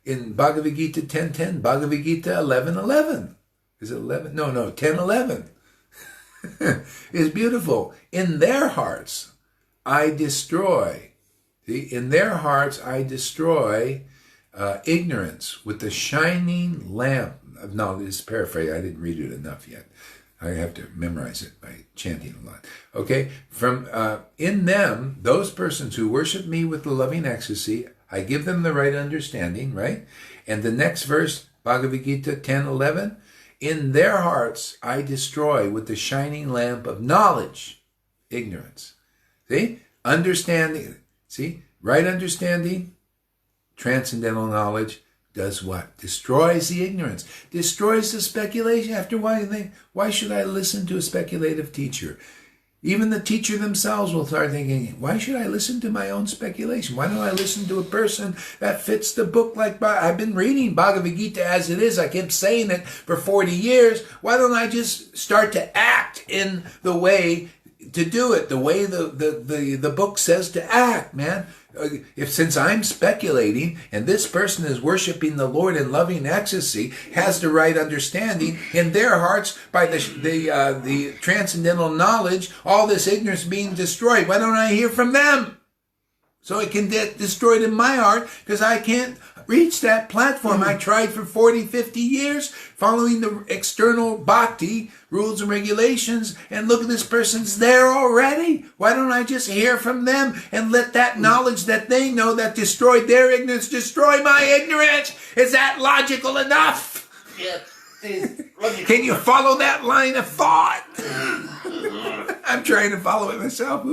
In Bhagavad-Gita 10:10, Bhagavad-Gita 11:11. Is it 11? No, 10:11. Is beautiful. In their hearts, I destroy. See, in their hearts, I destroy ignorance with the shining lamp of knowledge. This is paraphrase. I didn't read it enough yet. I have to memorize it by chanting a lot. Okay? From in them, those persons who worship me with the loving ecstasy, I give them the right understanding, right? And the next verse, Bhagavad Gita 10:11, in their hearts I destroy with the shining lamp of knowledge, ignorance. See? Understanding. See? Right understanding, transcendental knowledge, does what? Destroys the ignorance. Destroys the speculation. After a while you think, why should I listen to a speculative teacher? Even the teacher themselves will start thinking, why should I listen to my own speculation? Why don't I listen to a person that fits the book like I've been reading Bhagavad Gita as it is. I kept saying it for 40 years. Why don't I just start to act in the way to do it, the way the book says to act, man? Since I'm speculating and this person is worshiping the Lord in loving ecstasy, has the right understanding in their hearts by the transcendental knowledge, all this ignorance being destroyed. Why don't I hear from them? So it can get destroyed in my heart because I can't reach that platform. I tried for 40, 50 years following the external bhakti rules and regulations, and look at this person's there already. Why don't I just hear from them and let that knowledge that they know that destroyed their ignorance destroy my ignorance? Is that logical enough? Yeah. Can you follow that line of thought? I'm trying to follow it myself.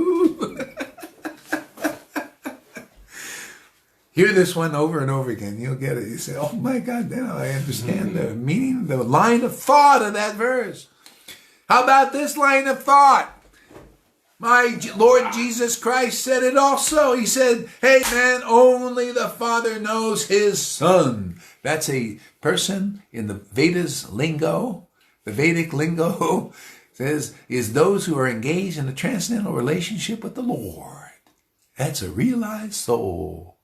Hear this one over and over again. You'll get it. You say, oh my God, now I understand the meaning, the line of thought of that verse. How about this line of thought? My Lord Jesus Christ said it also. He said, hey man, only the Father knows his Son. That's a person in the Vedas lingo. The Vedic lingo says, is those who are engaged in a transcendental relationship with the Lord. That's a realized soul.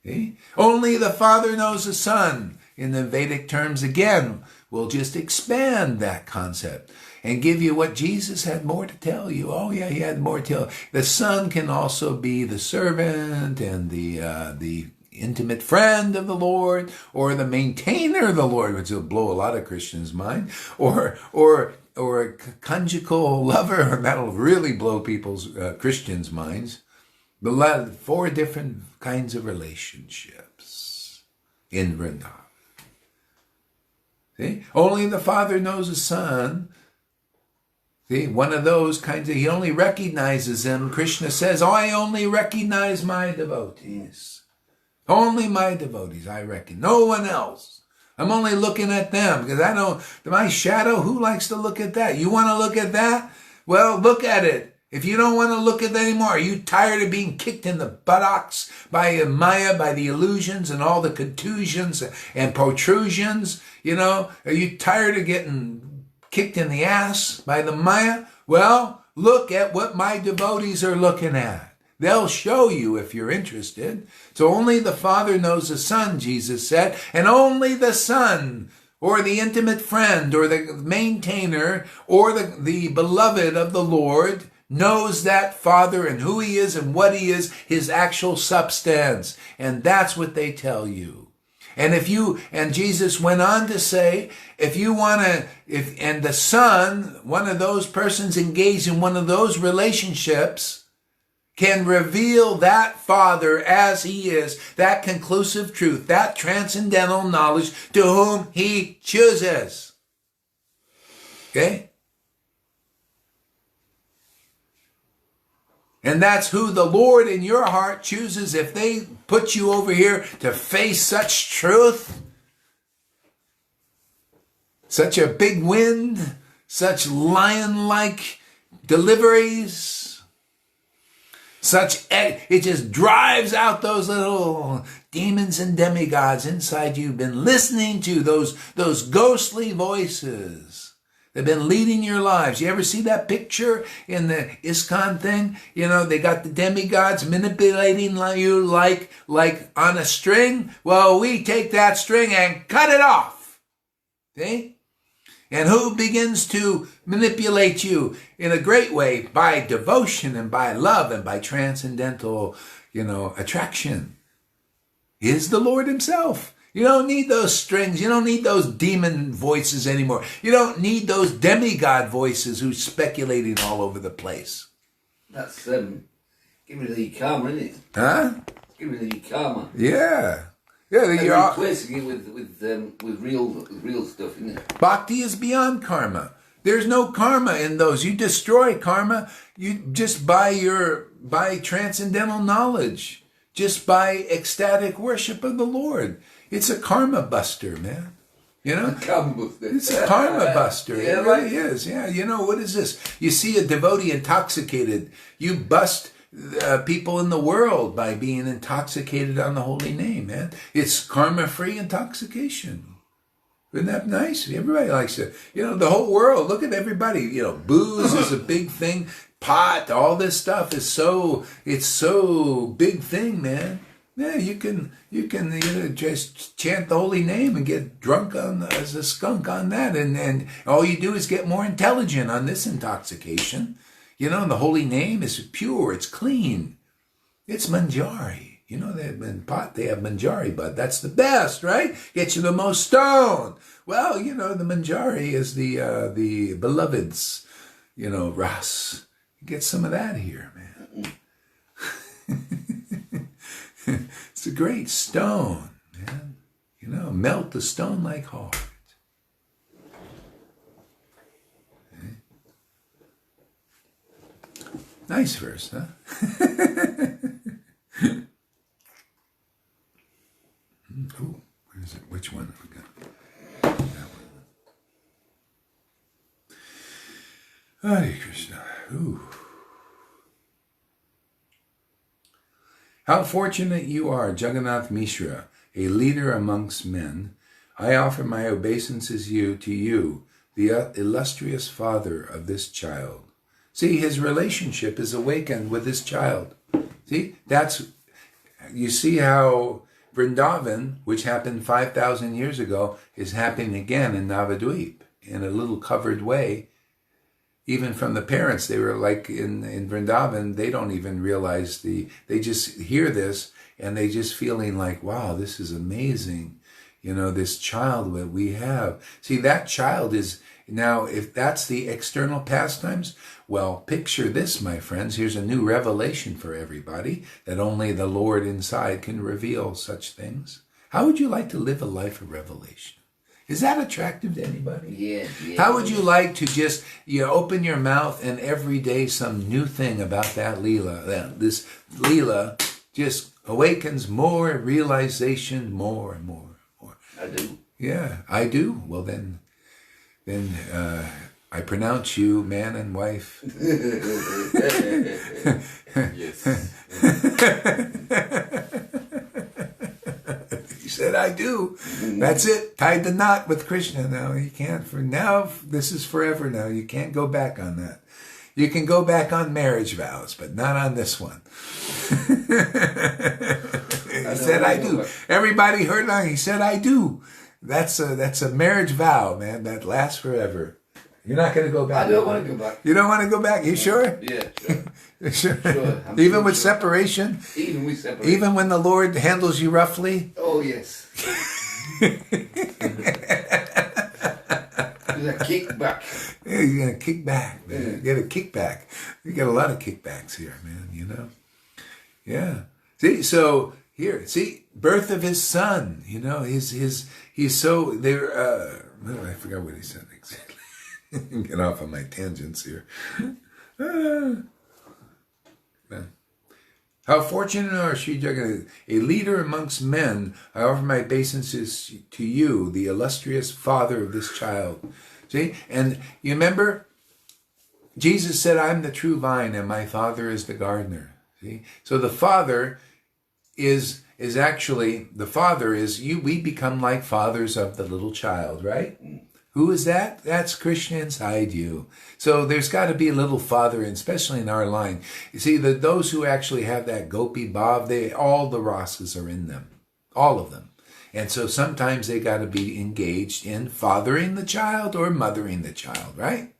Okay? Only the Father knows the Son. In the Vedic terms, again, we'll just expand that concept and give you what Jesus had more to tell you. Oh yeah, he had more to tell. The Son can also be the servant and the intimate friend of the Lord, or the maintainer of the Lord, which will blow a lot of Christians' mind, or a conjugal lover, that'll really blow people's Christians' minds. The 4 different kinds of relationships in Vrindavan. See? Only the Father knows the Son. See, one of those kinds he only recognizes them. Krishna says, I only recognize my devotees. Only my devotees I reckon. No one else. I'm only looking at them because I know my shadow, who likes to look at that? You want to look at that? Well, look at it. If you don't want to look at that anymore, are you tired of being kicked in the buttocks by Maya, by the illusions and all the contusions and protrusions? Are you tired of getting kicked in the ass by the Maya? Well, look at what my devotees are looking at. They'll show you if you're interested. So only the Father knows the Son, Jesus said, and only the Son, or the intimate friend, or the maintainer, or the beloved of the Lord, knows that Father and who he is and what he is, his actual substance. And that's what they tell you. And Jesus went on to say, and the Son, one of those persons engaged in one of those relationships, can reveal that Father as he is, that conclusive truth, that transcendental knowledge to whom he chooses. Okay? And that's who the Lord in your heart chooses. If they put you over here to face such truth, such a big wind, such lion-like deliveries, it just drives out those little demons and demigods inside you. You've been listening to those ghostly voices. They've been leading your lives. You ever see that picture in the ISKCON thing? They got the demigods manipulating you like on a string. Well, we take that string and cut it off. See? And who begins to manipulate you in a great way? By devotion and by love and by transcendental, attraction. Is the Lord himself. You don't need those strings. You don't need those demon voices anymore. You don't need those demigod voices who's speculating all over the place. That's give me the karma, isn't it? Huh? Give me the karma. Yeah. Yeah, you're replacing it with real stuff, isn't it? Bhakti is beyond karma. There's no karma in those. You destroy karma just by transcendental knowledge, just by ecstatic worship of the Lord. It's a karma buster, man. It's a karma buster. Yeah, it really is. Yeah. What is this? You see a devotee intoxicated. You bust people in the world by being intoxicated on the holy name, man. It's karma-free intoxication. Isn't that nice? Everybody likes it. The whole world, look at everybody. Booze is a big thing. Pot, all this stuff is it's so big thing, man. Yeah, you can just chant the holy name and get drunk as a skunk on that, and all you do is get more intelligent on this intoxication. The holy name is pure, it's clean, it's manjari. In pot they have manjari, but that's the best, right? Gets you the most stoned. Well, the manjari is the beloved's, ras. Get some of that here, man. It's a great stone, man. Melt the stone like heart. Okay. Nice verse, huh? Oh, where is it? Which one have we got? That one. Hare Krishna. Ooh. How fortunate you are, Jagannath Mishra, a leader amongst men. I offer my obeisances to you, the illustrious father of this child. See, his relationship is awakened with this child. See, you see how Vrindavan, which happened 5,000 years ago, is happening again in Navadvip in a little covered way. Even from the parents, they were like in Vrindavan, they don't even realize they just hear this and they just feeling like, wow, this is amazing. This child that we have. See, that child is, now if that's the external pastimes, well, picture this, my friends. Here's a new revelation for everybody, that only the Lord inside can reveal such things. How would you like to live a life of revelation? Is that attractive to anybody? Yeah. How would you like to just, open your mouth and every day some new thing about that Leela, this Leela just awakens more realization, more and more. I do. Yeah, I do. Well, then I pronounce you man and wife. Yes. He said, I do. That's it. Tied the knot with Krishna now. You can't, this is forever now. You can't go back on that. You can go back on marriage vows, but not on this one. He said, I do. Everybody heard that. He said, I do. That's a marriage vow, man. That lasts forever. You're not going to go back. I don't want to go back. You don't want to go back? You sure? Yeah, sure. Sure. Sure. Even with separation? Even with separation. Even when the Lord handles you roughly? Oh, yes. There's a kickback. Yeah, you're going to kick back, man. You get a kickback. You get a lot of kickbacks here, man, Yeah. See, birth of his son, he's so, I forgot what he said exactly. Get off on my tangents here. Man. How fortunate are Sri Jagannath, a leader amongst men. I offer my obeisances to you, the illustrious father of this child. See, and you remember, Jesus said, I'm the true vine and my Father is the gardener. See, so the Father is actually, we become like fathers of the little child, right? Who is that? That's Krishna inside you. So there's got to be a little father, especially in our line. You see, those who actually have that gopi bhav, all the rasas are in them. All of them. And so sometimes they got to be engaged in fathering the child or mothering the child, right?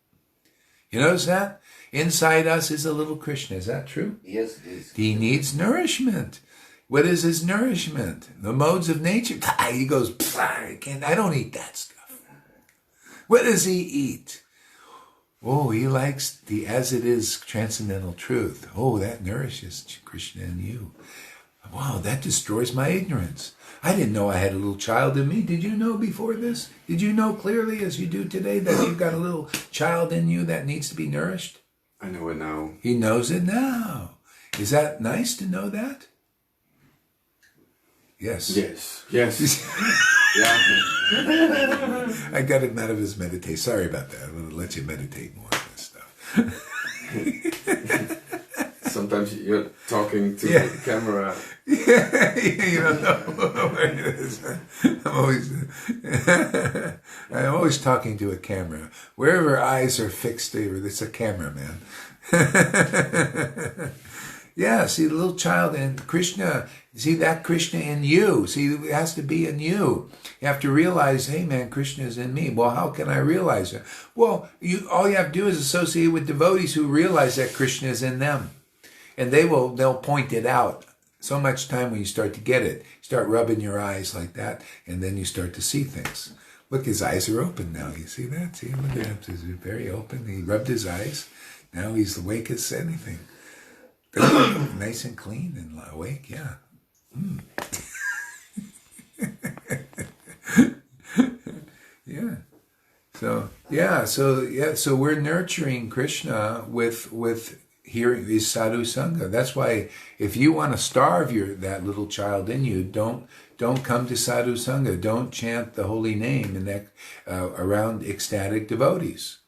You notice that? Inside us is a little Krishna. Is that true? Yes, it is. He needs nourishment. What is his nourishment? The modes of nature. He goes, I don't eat that stuff. What does he eat? Oh, he likes the as it is transcendental truth. Oh, that nourishes Krishna in you. Wow, that destroys my ignorance. I didn't know I had a little child in me. Did you know before this? Did you know clearly as you do today that you've got a little child in you that needs to be nourished? I know it now. He knows it now. Is that nice to know that? Yes. Yes. Yeah. I got him out of his meditation. Sorry about that. I'm going to let you meditate more on this stuff. Sometimes you're talking to the camera. Yeah, you don't know where it is. I'm always talking to a camera. Wherever eyes are fixed, it's a camera, man. Yeah, see the little child and Krishna, see that Krishna in you. See, it has to be in you. You have to realize, hey man, Krishna is in me. Well, how can I realize it? Well, all you have to do is associate with devotees who realize that Krishna is in them. And they'll point it out. So much time when you start to get it. Start rubbing your eyes like that, and then you start to see things. Look, his eyes are open now. You see that? See, look at him. He's very open. He rubbed his eyes. Now he's awake as anything. Nice and clean and awake, yeah. So we're nurturing Krishna with hearing these sadhu sangha. That's why if you want to starve that little child in you, don't come to sadhu sangha. Don't chant the holy name around ecstatic devotees.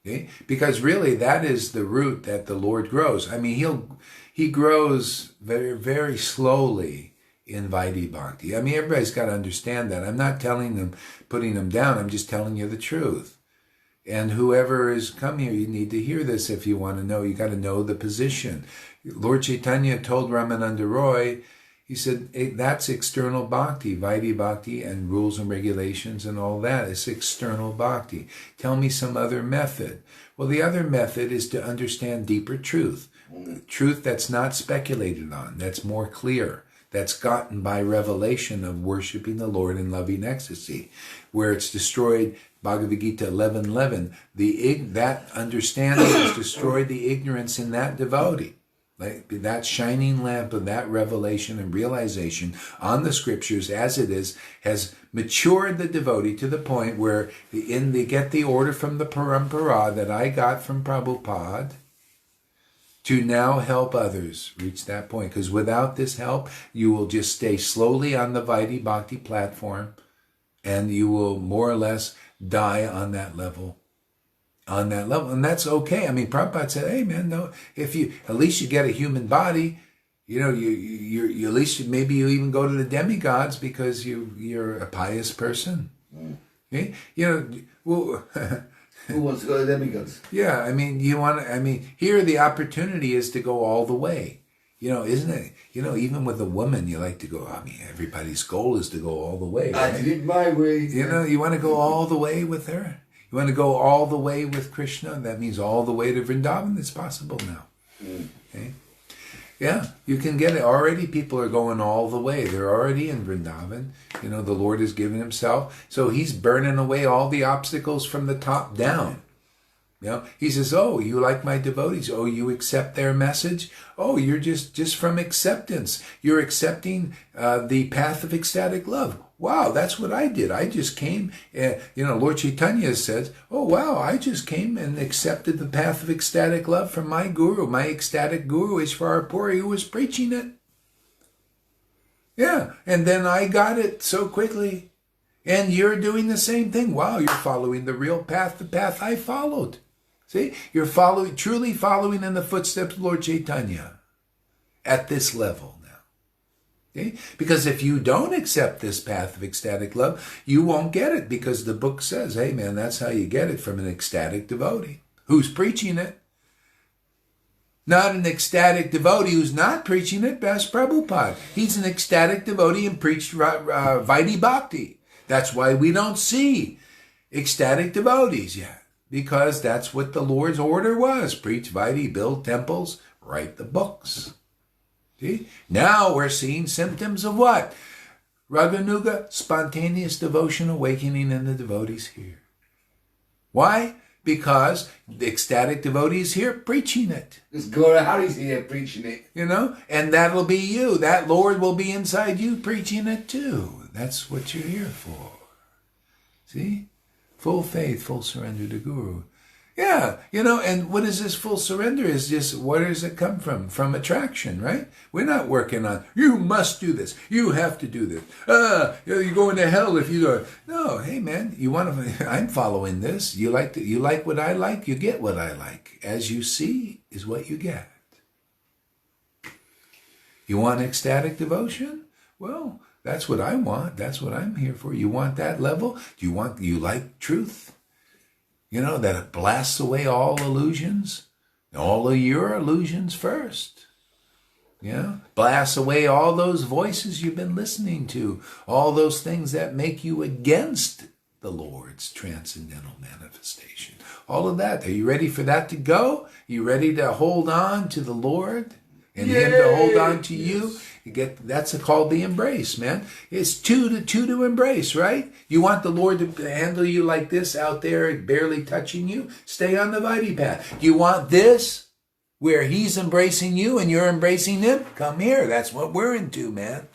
Okay? Because really that is the root that the Lord grows. I mean, he grows very, very slowly in Vaidhi Bhakti. I mean, everybody's got to understand that. I'm not putting them down. I'm just telling you the truth. And whoever is come here, you need to hear this if you want to know. You got to know the position. Lord Chaitanya told Ramananda Roy, he said, that's external bhakti, Vaidhi Bhakti and rules and regulations and all that. It's external bhakti. Tell me some other method. Well, the other method is to understand deeper truth. Truth that's not speculated on, that's more clear, that's gotten by revelation of worshiping the Lord in loving ecstasy, where it's destroyed, Bhagavad-Gita 11:11, that understanding has destroyed the ignorance in that devotee. Like that shining lamp of that revelation and realization on the scriptures as it is has matured the devotee to the point where they get the order from the parampara that I got from Prabhupada to now help others reach that point. Because without this help, you will just stay slowly on the Vaidhi Bhakti platform and you will more or less die on that level. And that's okay. I mean, Prabhupada said, hey man, no, at least you get a human body, you at least maybe you even go to the demigods because you're a pious person. Okay? Well, who wants to go to the demigods? Yeah, I mean, here the opportunity is to go all the way. Isn't it? Even with a woman, you like to go, everybody's goal is to go all the way. Right? I did it my way. You want to go all the way with her? You want to go all the way with Krishna? That means all the way to Vrindavan. It's possible now. Okay? Yeah, you can get it. Already people are going all the way. They're already in Vrindavan. The Lord has given himself. So he's burning away all the obstacles from the top down. He says, oh, you like my devotees. Oh, you accept their message. Oh, you're just from acceptance. You're accepting the path of ecstatic love. Wow, that's what I did. I just came, Lord Chaitanya says, oh, wow, I just came and accepted the path of ecstatic love from my guru, my ecstatic guru, Ishvara Puri, who was preaching it. Yeah, and then I got it so quickly. And you're doing the same thing. Wow, you're following the real path, the path I followed. See, you're truly following in the footsteps of Lord Chaitanya at this level. Okay? Because if you don't accept this path of ecstatic love, you won't get it because the book says, hey man, that's how you get it from an ecstatic devotee. Who's preaching it? Not an ecstatic devotee who's not preaching it, that's Prabhupada. He's an ecstatic devotee and preached Vaidhi Bhakti. That's why we don't see ecstatic devotees yet. Because that's what the Lord's order was. Preach Vaidhi, build temples, write the books. See? Now we're seeing symptoms of what? Raganuga, spontaneous devotion awakening in the devotees here. Why? Because the ecstatic devotees here preaching it. Because Gaurahari's here preaching it. And that'll be you. That Lord will be inside you preaching it too. That's what you're here for. See? Full faith, full surrender to Guru. Yeah, and what is this full surrender? Is just, where does it come from? From attraction, right? We're not working on, you must do this. You have to do this. You're going to hell if you don't. No, hey man, I'm following this. You like what I like, you get what I like. As you see is what you get. You want ecstatic devotion? Well, that's what I want. That's what I'm here for. You want that level? Do you like truth? That it blasts away all illusions. All of your illusions first. Blasts away all those voices you've been listening to. All those things that make you against the Lord's transcendental manifestation. All of that. Are you ready for that to go? Are you ready to hold on to the Lord? And Him to hold on to you? That's called the embrace, man. It's two to embrace, right? You want the Lord to handle you like this out there, barely touching you? Stay on the Vaidhi path. You want this, where He's embracing you and you're embracing Him? Come here. That's what we're into, man.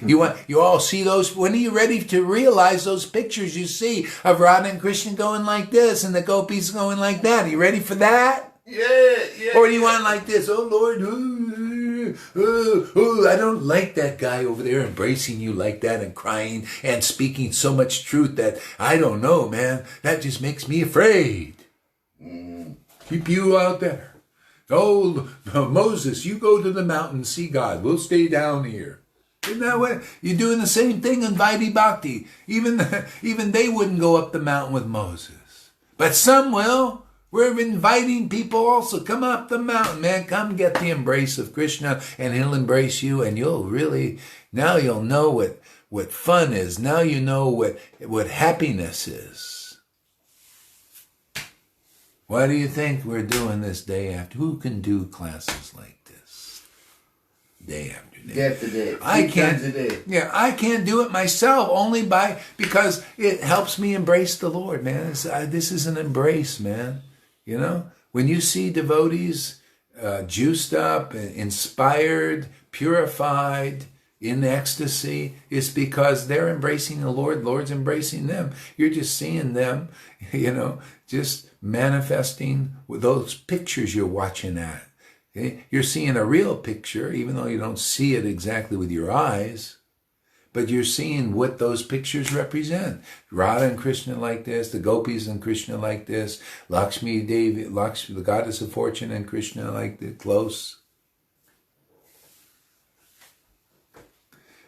You all see those? When are you ready to realize those pictures you see of Radha and Krishna going like this and the gopis going like that? Are you ready for that? Yeah. Or do you want like this? Oh Lord, I don't like that guy over there embracing you like that and crying and speaking so much truth that I don't know, man. That just makes me afraid. Keep you out there. Oh, Moses, you go to the mountain, see God. We'll stay down here. Isn't that what? You're doing the same thing in Vaidhi Bhakti. Even they wouldn't go up the mountain with Moses. But some will. We're inviting people also. Come up the mountain, man. Come get the embrace of Krishna, and he'll embrace you, and now you'll know what fun is. Now you know what happiness is. Why do you think we're doing this day after? Who can do classes like this? Day after day. Day after day. I can't. Yeah, I can't do it myself. Only because it helps me embrace the Lord, man. This is an embrace, man. You know, when you see devotees juiced up, inspired, purified, in ecstasy, it's because they're embracing the Lord. Lord's embracing them. You're just seeing them, you know, just manifesting with those pictures you're watching at. Okay? You're seeing a real picture, even though you don't see it exactly with your eyes. But you're seeing what those pictures represent. Radha and Krishna like this, the gopis and Krishna like this, Lakshmi Devi, the goddess of fortune, and Krishna like this, close.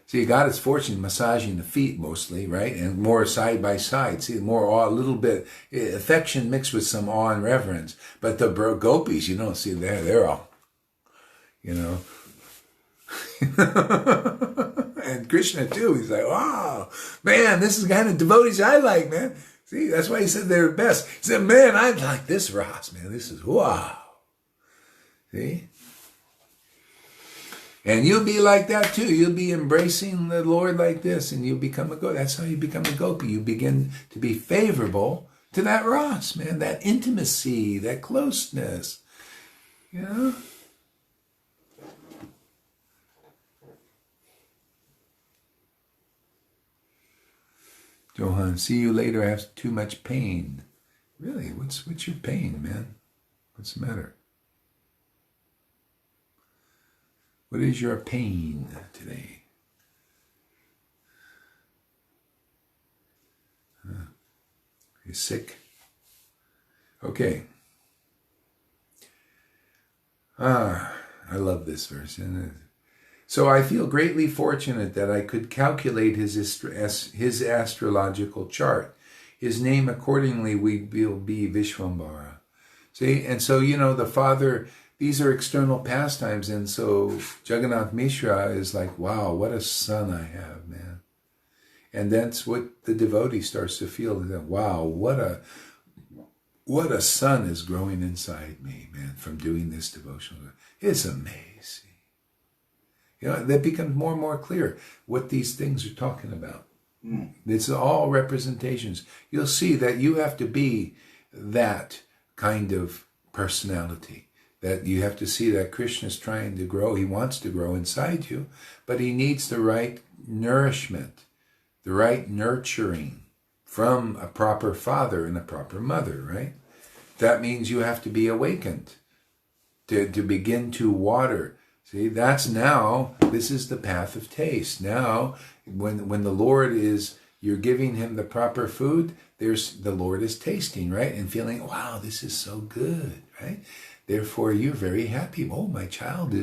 See, goddess fortune massaging the feet mostly, right? And more side by side. See, more awe, a little bit, affection mixed with some awe and reverence. But the gopis, you don't see there, they're all, you know. And Krishna too, he's like, wow, man, this is the kind of devotees I like, man. See, that's why he said they're best. He said, man, I like this Ras, man. This is wow. See? And you'll be like that too. You'll be embracing the Lord like this, and you'll become a gopi. That's how you become a gopi. You begin to be favorable to that Ras, man, that intimacy, that closeness. You know? Johan, see you later. I have too much pain. Really? What's your pain, man? What's the matter? What is your pain today? You're sick? Okay. I love this verse. So I feel greatly fortunate that I could calculate his astrological chart. His name accordingly will be Vishwambara. See, and so, you know, the Father, these are external pastimes, and so Jagannath Mishra is like, wow, what a son I have, man. And that's what the devotee starts to feel, that, wow, what a son is growing inside me, man, from doing this devotional. It's amazing. You know, that becomes more and more clear what these things are talking about. It's all representations. You'll see that you have to be that kind of personality. That you have to see that Krishna's trying to grow. He wants to grow inside you, but he needs the right nourishment, the right nurturing from a proper father and a proper mother, right? That means you have to be awakened to begin to water. See, this is the path of taste. Now, when the Lord you're giving him the proper food, the Lord is tasting, right? And feeling, wow, this is so good, right? Therefore, you're very happy. Oh, my child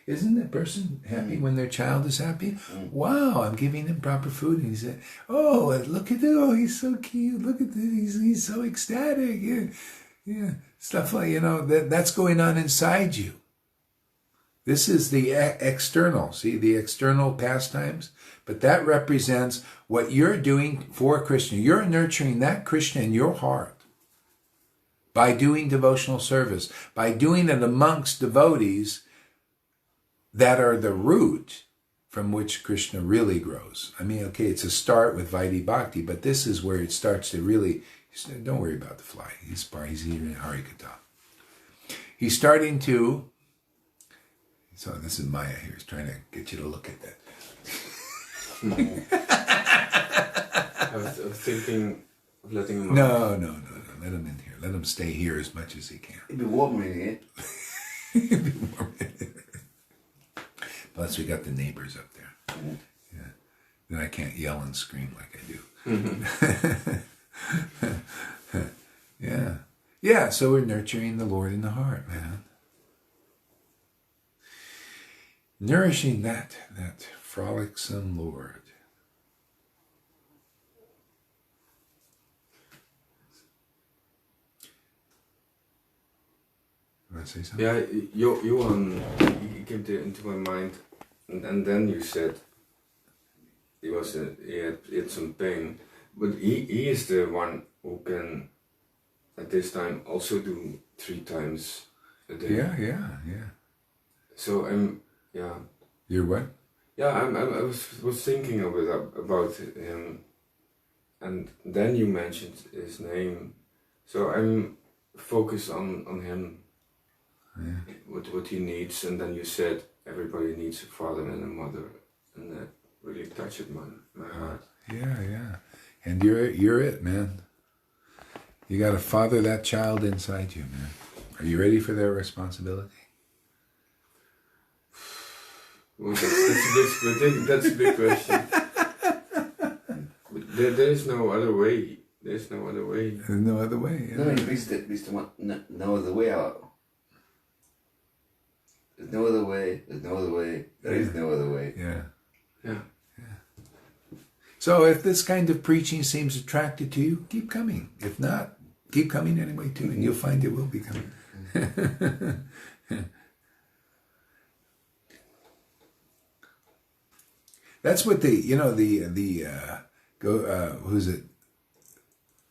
isn't that person happy when their child is happy? Wow, I'm giving him proper food. And he said, oh, look at him. Oh, he's so cute. Look at this. He's so ecstatic. Yeah. Stuff like, you know, that's going on inside you. This is the external, see, the external pastimes, but that represents what you're doing for Krishna. You're nurturing that Krishna in your heart by doing devotional service, by doing it amongst devotees that are the root from which Krishna really grows. I mean, okay, it's a start with Vaidhi Bhakti, but this is where it starts to really, don't worry about the fly. He's even in Harikatha. He's starting to, so this is Maya here. He's trying to get you to look at that. I was thinking of letting him No. out. Let him in here. Let him stay here as much as he can. It'd be warmer in here. Plus, we got the neighbors up there. Yeah. Then I can't yell and scream like I do. Yeah. Yeah, so we're nurturing the Lord in the heart, man. Nourishing that frolicsome Lord. You want to say something? Yeah, Johan, he came into my mind, and then you said he had some pain, but he is the one who can at this time also do 3 times a day. Yeah. So You're what? Yeah, I was thinking about him, and then you mentioned his name, so I'm focused on him, what he needs, and then you said everybody needs a father and a mother, and that really touched my heart. Yeah. And you're it, man. You got to father that child inside you, man. Are you ready for their responsibility? Well, that's a big question. There is no other way. There's no other way. There's no other way. Yeah. No, no other way out. There's no other way. There's no other way. There is no other way. Yeah. So if this kind of preaching seems attractive to you, keep coming. If not, keep coming anyway too, and you'll find it will be coming. That's what who's it?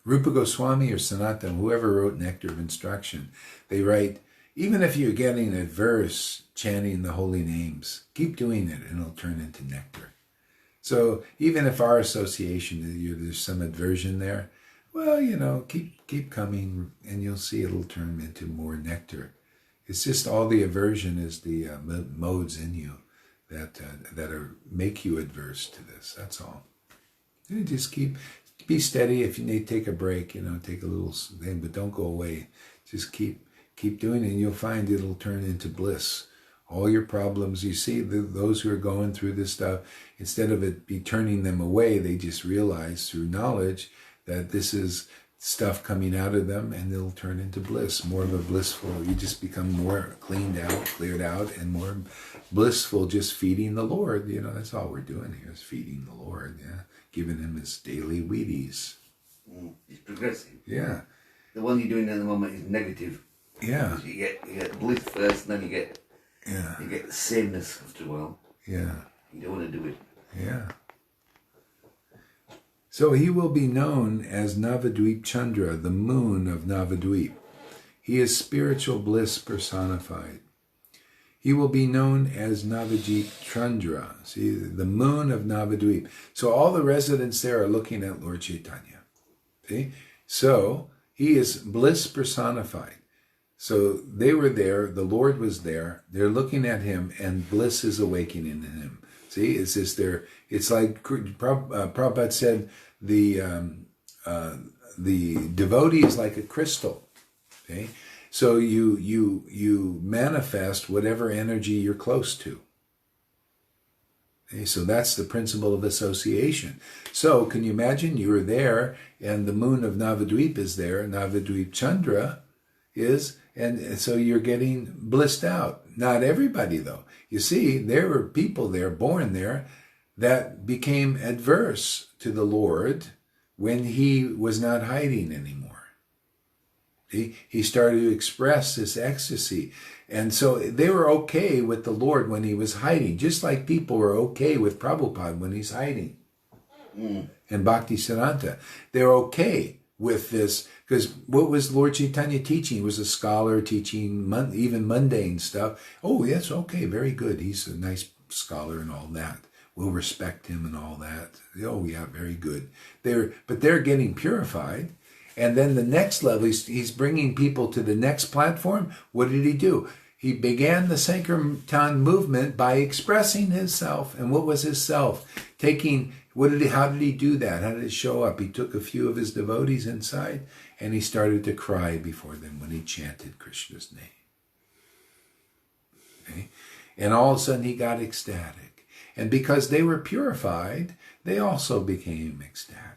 Rupa Goswami or Sanatana, whoever wrote Nectar of Instruction, they write, even if you're getting a verse chanting the holy names, keep doing it and it'll turn into nectar. So even if our association, there's some aversion there, well, keep coming and you'll see it'll turn into more nectar. It's just all the aversion is the modes in you that make you adverse to this. That's all. You just be steady. If you need to take a break, take a little thing, but don't go away. Just keep doing it, and you'll find it'll turn into bliss. All your problems, you see, those who are going through this stuff, instead of it be turning them away, they just realize through knowledge that this is stuff coming out of them, and it'll turn into bliss, more of a blissful. You just become more cleared out, and more blissful, just feeding the Lord. That's all we're doing here is feeding the Lord, giving him his daily Wheaties. It's progressive. Yeah. The one you're doing at the moment is negative. Yeah. You get bliss first, and then you get the sameness after a while. Yeah. You don't want to do it. Yeah. So he will be known as Navadvip Chandra, the moon of Navadvip. He is spiritual bliss personified. He will be known as Navadvip Chandra, see, the moon of Navadvip. So all the residents there are looking at Lord Chaitanya. See? So he is bliss personified. So they were there, the Lord was there, they're looking at him, and bliss is awakening in him. See, it's like Prabhupada said, the devotee is like a crystal. Okay? So you manifest whatever energy you're close to. Okay? So that's the principle of association. So can you imagine you were there, and the moon of Navadvip is there, Navadvip Chandra is, and so you're getting blissed out. Not everybody, though. You see, there were people there, born there, that became adverse to the Lord when he was not hiding anymore. He started to express this ecstasy. And so they were okay with the Lord when he was hiding, just like people were okay with Prabhupada when he's hiding. And Bhakti Siddhanta. They're okay with this, because what was Lord Chaitanya teaching? He was a scholar teaching even mundane stuff. Oh, yes, okay, very good. He's a nice scholar and all that. We'll respect him and all that. Oh, yeah, very good. But they're getting purified. And then the next level, he's bringing people to the next platform. What did he do? He began the Sankirtan movement by expressing himself. And what was his self? How did he do that? How did it show up? He took a few of his devotees inside, and he started to cry before them when he chanted Krishna's name. Okay? And all of a sudden he got ecstatic. And because they were purified, they also became ecstatic.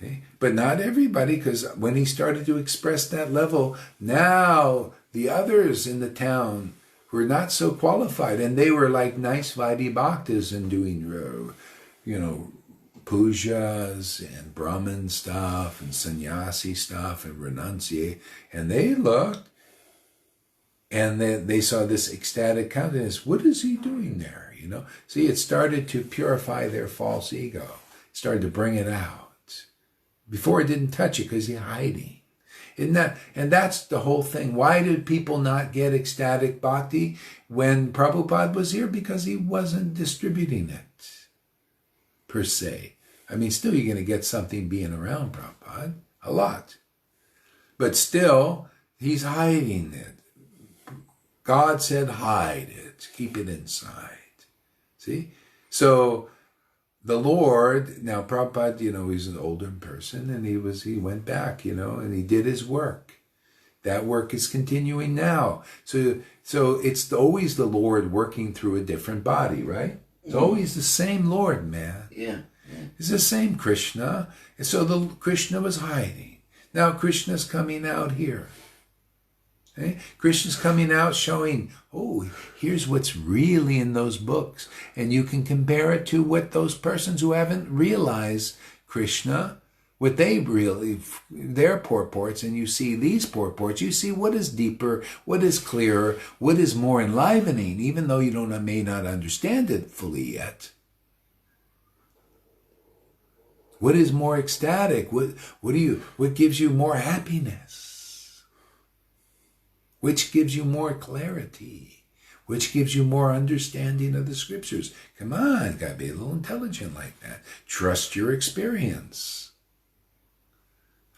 Okay? But not everybody, because when he started to express that level, now the others in the town were not so qualified, and they were like nice Vaidhi bhaktas and doing, pujas and Brahmin stuff and sannyasi stuff and renunciate, and they looked and they saw this ecstatic countenance. What is he doing there? See, it started to purify their false ego. It started to bring it out. Before it didn't touch it because he's hiding. And that's the whole thing. Why did people not get ecstatic bhakti when Prabhupada was here? Because he wasn't distributing it, per se. I mean, still you're going to get something being around Prabhupada, a lot. But still, he's hiding it. God said hide it, keep it inside. See? So the Lord, now Prabhupada, he's an older person, and he went back, and he did his work. That work is continuing now. So it's always the Lord working through a different body, right? It's always the same Lord, man. Yeah. It's the same Krishna. And so the Krishna was hiding. Now Krishna's coming out here. Okay? Krishna's coming out showing, here's what's really in those books. And you can compare it to what those persons who haven't realized Krishna, what they really, their purports, and you see these purports, you see what is deeper, what is clearer, what is more enlivening, even though you may not understand it fully yet. What is more ecstatic? What gives you more happiness? Which gives you more clarity? Which gives you more understanding of the scriptures? Come on, gotta be a little intelligent like that. Trust your experience.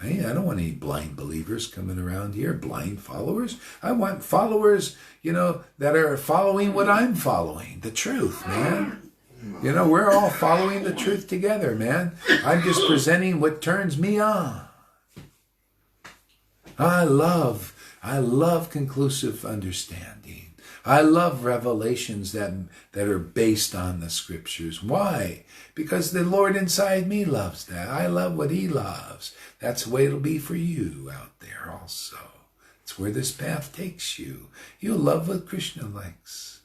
I don't want any blind believers coming around here, blind followers. I want followers, that are following what I'm following, the truth, man. We're all following the truth together, man. I'm just presenting what turns me on. I love conclusive understanding. I love revelations that are based on the scriptures. Why? Because the Lord inside me loves that. I love what he loves. That's the way it'll be for you out there also. It's where this path takes you. You'll love what Krishna likes.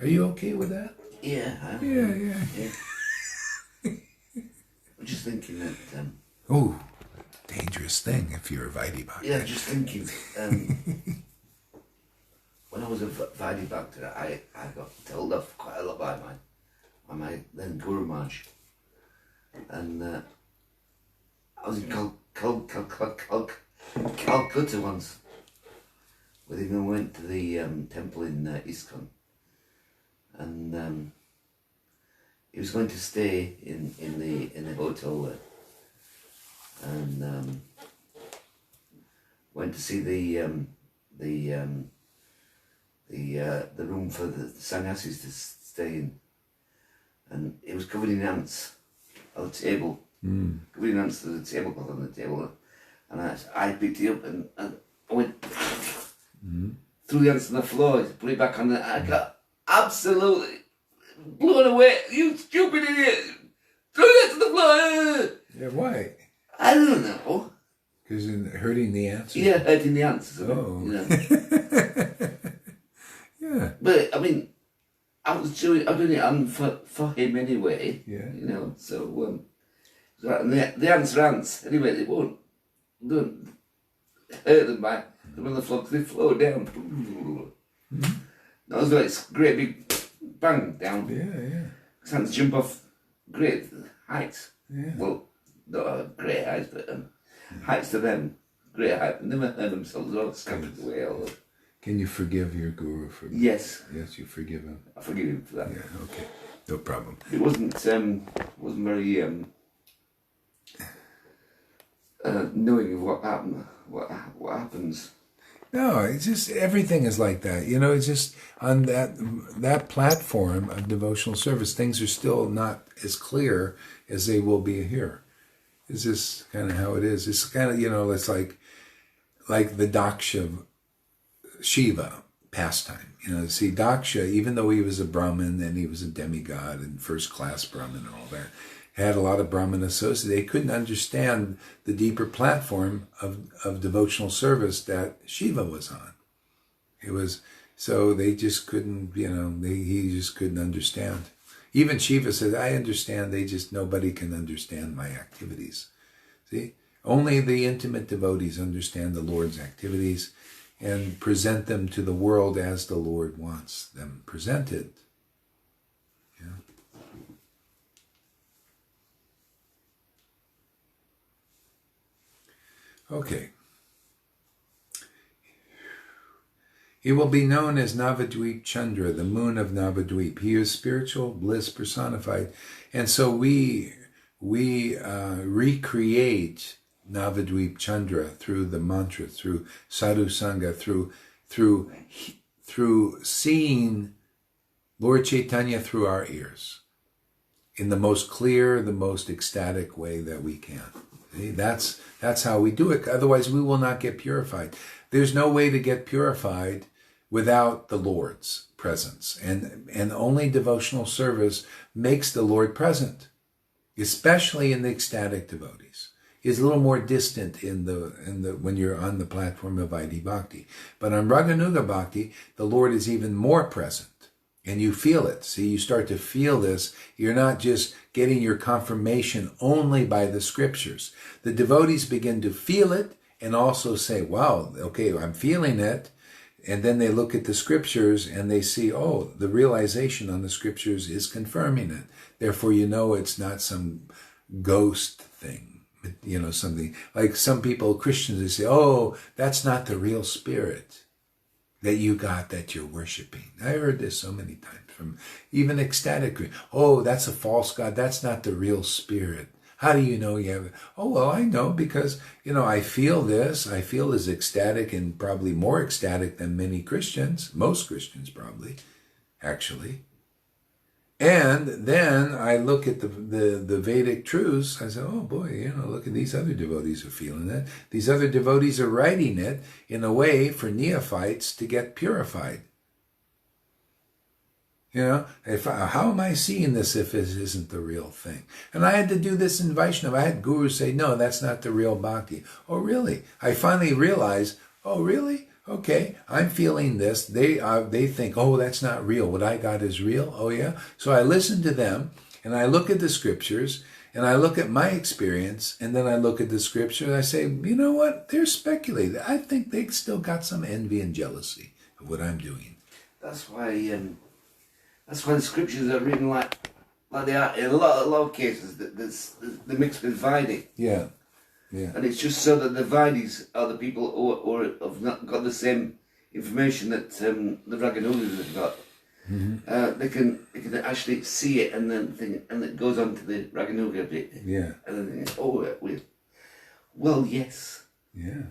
Are you okay with that? Yeah. Yeah. I'm just thinking that... dangerous thing if you're a Vaidhi Bhakta. Yeah, just thinking. When I was a Vaidhi Bhakta, I got told off quite a lot by my then Guru Maharaj. And I was in Calcutta once with him, and went to the temple in ISKCON. And he was going to stay in the hotel there. And went to see the room for the sannyasis to stay in, and it was covered in ants on the table, covered in ants to the tablecloth on the table, and I picked it up and I went threw the ants on the floor, put it back on the. I got absolutely blown away. You stupid idiot! Throw it to the floor. Yeah, why? I don't know. Because hurting the ants? Yeah, hurting the ants. Yeah. But, I mean, I'm doing it for him anyway. Yeah. So and the ants are ants. Anyway, they don't hurt them by them on the floor, because they flow down. That was like a great big bang down. Yeah. Ants jump off great heights. Yeah. Well, not great heights, but heights to them, great height. Never hurt themselves, all scattered away. Can you forgive your guru for that? Yes. Yes, you forgive him. I forgive him for that. Yeah, okay. No problem. It wasn't very knowing of what happened, what happens. No, it's just everything is like that. It's just on that platform of devotional service, things are still not as clear as they will be here. It's just kind of how it is. It's kind of, it's like the Daksha Shiva pastime. See, Daksha, even though he was a Brahmin and he was a demigod and first class Brahmin and all that, had a lot of Brahmin associates. They couldn't understand the deeper platform of devotional service that Shiva was on. It was, so they just couldn't, he just couldn't understand. Even Shiva said, I understand, nobody can understand my activities. See? Only the intimate devotees understand the Lord's activities and present them to the world as the Lord wants them presented. Yeah. Okay. He will be known as Navadvip Chandra, the moon of Navadvip. He is spiritual bliss personified. And so we recreate Navadvip Chandra through the mantra, through sadhu sangha, through seeing Lord Chaitanya through our ears in the most clear, the most ecstatic way that we can. See? That's how we do it. Otherwise, we will not get purified. There's no way to get purified without the Lord's presence. And only devotional service makes the Lord present, especially in the ecstatic devotees. Is a little more distant in the when you're on the platform of Vaidhi Bhakti. But on Raganuga Bhakti, the Lord is even more present. And you feel it. See, you start to feel this. You're not just getting your confirmation only by the scriptures. The devotees begin to feel it and also say, wow, okay, I'm feeling it. And then they look at the scriptures and they see, oh, the realization on the scriptures is confirming it. Therefore, it's not some ghost thing. Something like some people, Christians, they say, oh, that's not the real spirit that you got that you're worshiping. I heard this so many times from even ecstatic. Oh, that's a false God. That's not the real spirit. How do you know you have it? Oh, well, I know because, I feel this. I feel as ecstatic and probably more ecstatic than many Christians. Most Christians probably, actually. And then I look at the Vedic truths. I say, oh boy, look at these other devotees are feeling it. These other devotees are writing it in a way for neophytes to get purified. How am I seeing this if it isn't the real thing? And I had to do this in Vaishnava. I had gurus say, no, that's not the real bhakti. Oh, really? I finally realized, oh, really? Okay, I'm feeling this. They think, oh, that's not real. What I got is real. Oh, yeah? So I listen to them, and I look at the scriptures, and I look at my experience, and then I look at the scripture, and I say, you know what? They're speculating. I think they still got some envy and jealousy of what I'm doing. That's why the scriptures are written like they are in a lot of cases. They're mixed with Vedic. Yeah. Yeah. And it's just so that the Vaidis are the people who have not got the same information that the Raganugas have got. Mm-hmm. They can actually see it and then think, and it goes on to the Raganuga bit. Yeah. And then think, oh, well, yes. Yeah.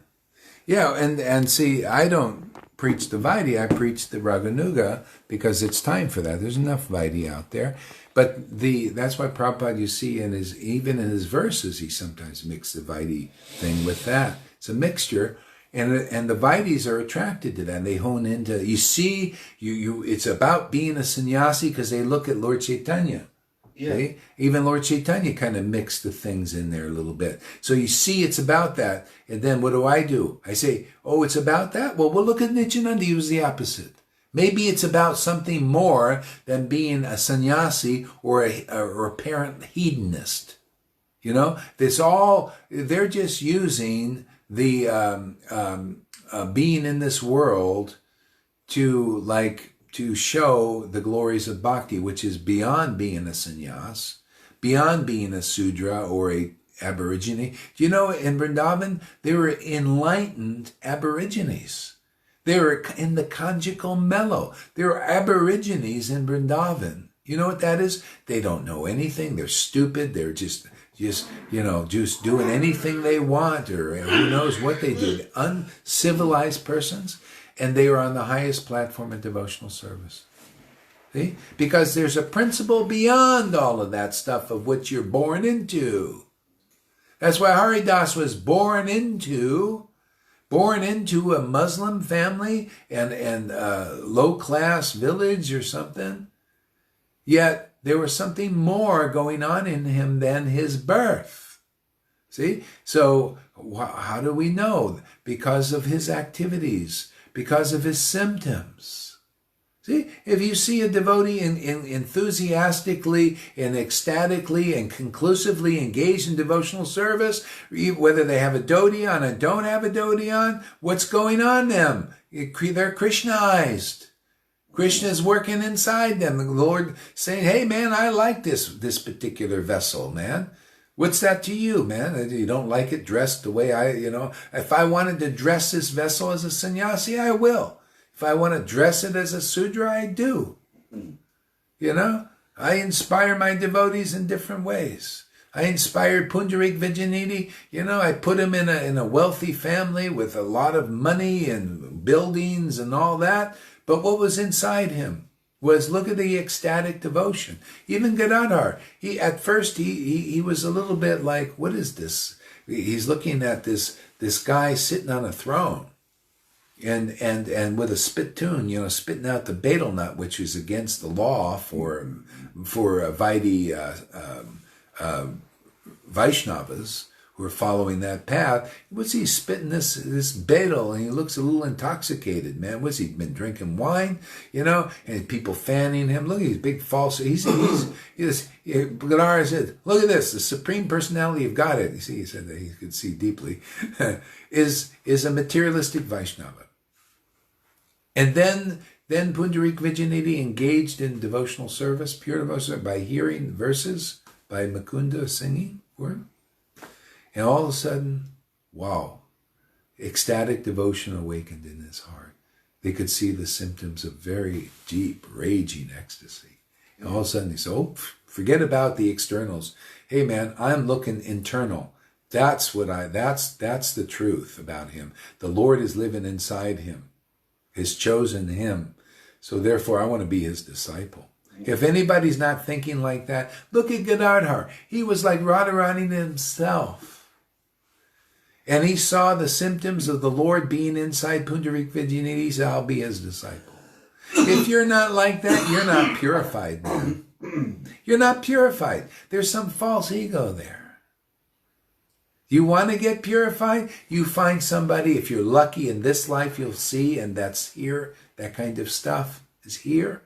Yeah, and see, I don't preach the Vaidhi, I preach the Raganuga because it's time for that. There's enough Vaidhi out there. But that's why Prabhupada, you see, even in his verses, he sometimes mixes the Vaidhi thing with that. It's a mixture, and the Vaidhis are attracted to that. And they hone into, you see, it's about being a sannyasi because they look at Lord Chaitanya. Yeah. Okay? Even Lord Chaitanya kind of mixed the things in there a little bit. So you see it's about that. And then what do? I say, oh, it's about that? Well, we'll look at Nityananda. He was the opposite. Maybe it's about something more than being a sannyasi or a apparent hedonist. They're just using the being in this world to show the glories of bhakti, which is beyond being a sannyas, beyond being a sudra or a aborigine. Do you know in Vrindavan, there were enlightened aborigines. They were in the conjugal mellow. There are aborigines in Vrindavan. You know what that is? They don't know anything. They're stupid. They're just doing anything they want, or who knows what they do. Uncivilized persons, and they are on the highest platform of devotional service. See? Because there's a principle beyond all of that stuff of which you're born into. That's why Haridas was born into a Muslim family and low-class village or something. Yet there was something more going on in him than his birth. See? So how do we know? Because of his activities, because of his symptoms. See, if you see a devotee enthusiastically and ecstatically and conclusively engaged in devotional service, whether they have a dhoti on or don't have a dhoti on, what's going on them? They're Krishnaized. Krishna is working inside them. The Lord saying, hey man, I like this particular vessel, man. What's that to you, man? You don't like it dressed the way if I wanted to dress this vessel as a sannyasi, I will. If I want to dress it as a Sudra, I do. I inspire my devotees in different ways. I inspired Pundarik Vijayanidhi. I put him in a wealthy family with a lot of money and buildings and all that. But what was inside him was, look at the ecstatic devotion. Even Gadadhar, at first he was a little bit like, what is this? He's looking at this guy sitting on a throne. And with a spittoon, spitting out the betel nut, which is against the law for Vaishnavas who are following that path. What's he spitting this betel, and he looks a little intoxicated, man. What's he been drinking wine, and people fanning him. Look, he's big false. Gadara said, look at this, the Supreme Personality of Godhead. You see, he said that he could see deeply, is a materialistic Vaishnava. And then Pundarik Vijayanidhi engaged in devotional service, pure devotional, by hearing verses by Mukunda singing for him. And all of a sudden, wow, ecstatic devotion awakened in his heart. They could see the symptoms of very deep, raging ecstasy. And all of a sudden he said, forget about the externals. Hey man, I'm looking internal. That's the truth about him. The Lord is living inside him, has chosen him. So therefore I want to be his disciple. If anybody's not thinking like that, look at Gadadhar. He was like Radharani himself. And he saw the symptoms of the Lord being inside Pundarik Vijayanidhi. He said, I'll be his disciple. If you're not like that, you're not purified, man. You're not purified. There's some false ego there. You want to get purified? You find somebody, if you're lucky in this life, you'll see, and that's here, that kind of stuff is here.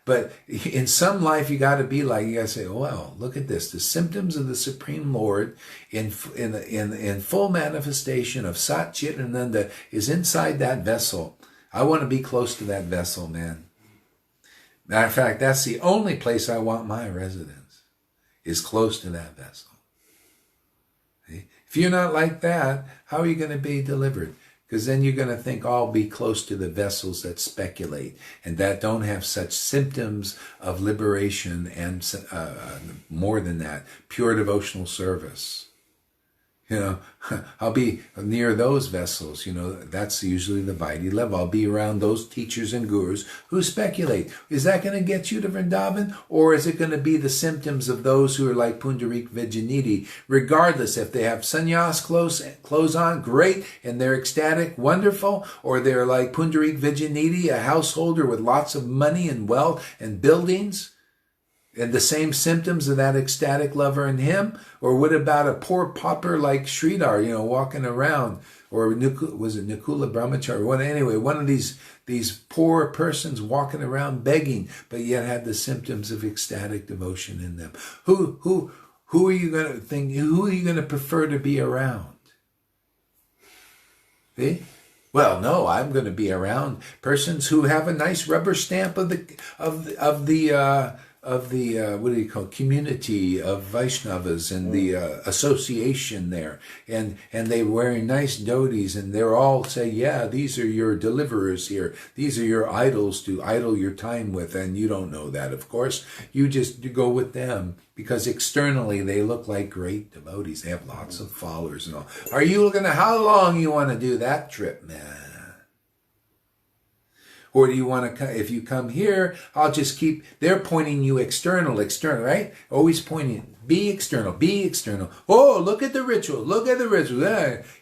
But in some life, you got to be like, you got to say, well, look at this. The symptoms of the Supreme Lord in full manifestation of Sat Chit Ananda is inside that vessel. I want to be close to that vessel, man. Matter of fact, that's the only place I want my residence, is close to that vessel. See? If you're not like that, how are you going to be delivered? Because then you're going to think, I'll be close to the vessels that speculate and that don't have such symptoms of liberation and more than that, pure devotional service. I'll be near those vessels. That's usually the Vaidhi level. I'll be around those teachers and gurus who speculate. Is that going to get you to Vrindavan? Or is it going to be the symptoms of those who are like Pundarik Vijayanidhi? Regardless, if they have sannyas clothes on, great, and they're ecstatic, wonderful. Or they're like Pundarik Vijayanidhi, a householder with lots of money and wealth and buildings, and the same symptoms of that ecstatic lover in him? Or what about a poor pauper like Sridhar, walking around? Or was it Nikula Brahmachari? Anyway, one of these poor persons walking around begging, but yet had the symptoms of ecstatic devotion in them. Who are you going to think? Who are you going to prefer to be around? See? Well, no, I'm going to be around persons who have a nice rubber stamp of the what do you call, community of Vaishnavas and the association there, and they're wearing nice dhotis, and they're all say, yeah, these are your deliverers here, these are your idols to idle your time with, and you don't know that, of course. You go with them because externally they look like great devotees. They have lots of followers and all. Are you looking at how long you want to do that trip, man? Or do you want to, if you come here, I'll just keep, they're pointing you external, right? Always pointing Be external. Be external. Oh, look at the ritual. Look at the ritual.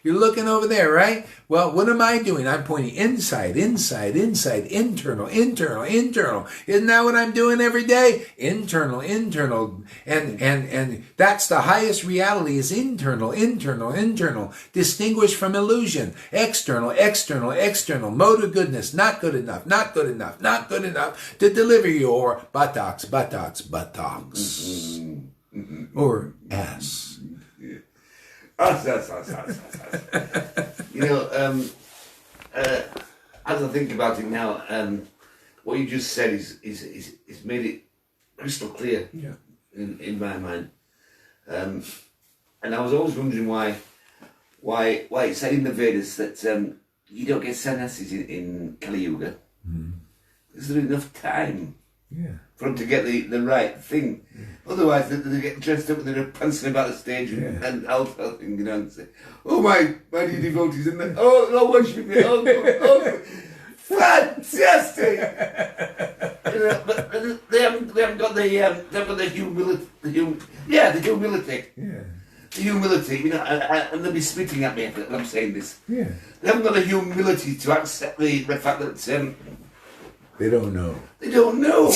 You're looking over there, right? Well, what am I doing? I'm pointing inside, inside, inside, internal, internal, internal. Isn't that what I'm doing every day? Internal, internal. And that's the highest reality is internal, internal, internal. Distinguished from illusion. External, external, external. Mode of goodness. Not good enough, not good enough, not good enough to deliver your buttocks, buttocks, buttocks. Or ass. Ass. You know, as I think about it now, what you just said is made it crystal clear in my mind. And I was always wondering why it said in the Vedas that you don't get sannyasis in Kali Yuga. Is there enough time for them to get the right thing? Otherwise, they get dressed up and they're prancing about the stage and all that thing, you know, and say, "Oh my dear devotees, and oh worship me, oh, fantastic!" You know, but they haven't got the humility. The humility. The humility, you know, and they'll be spitting at me if I'm saying this. They haven't got the humility to accept the fact that they don't know. They don't know.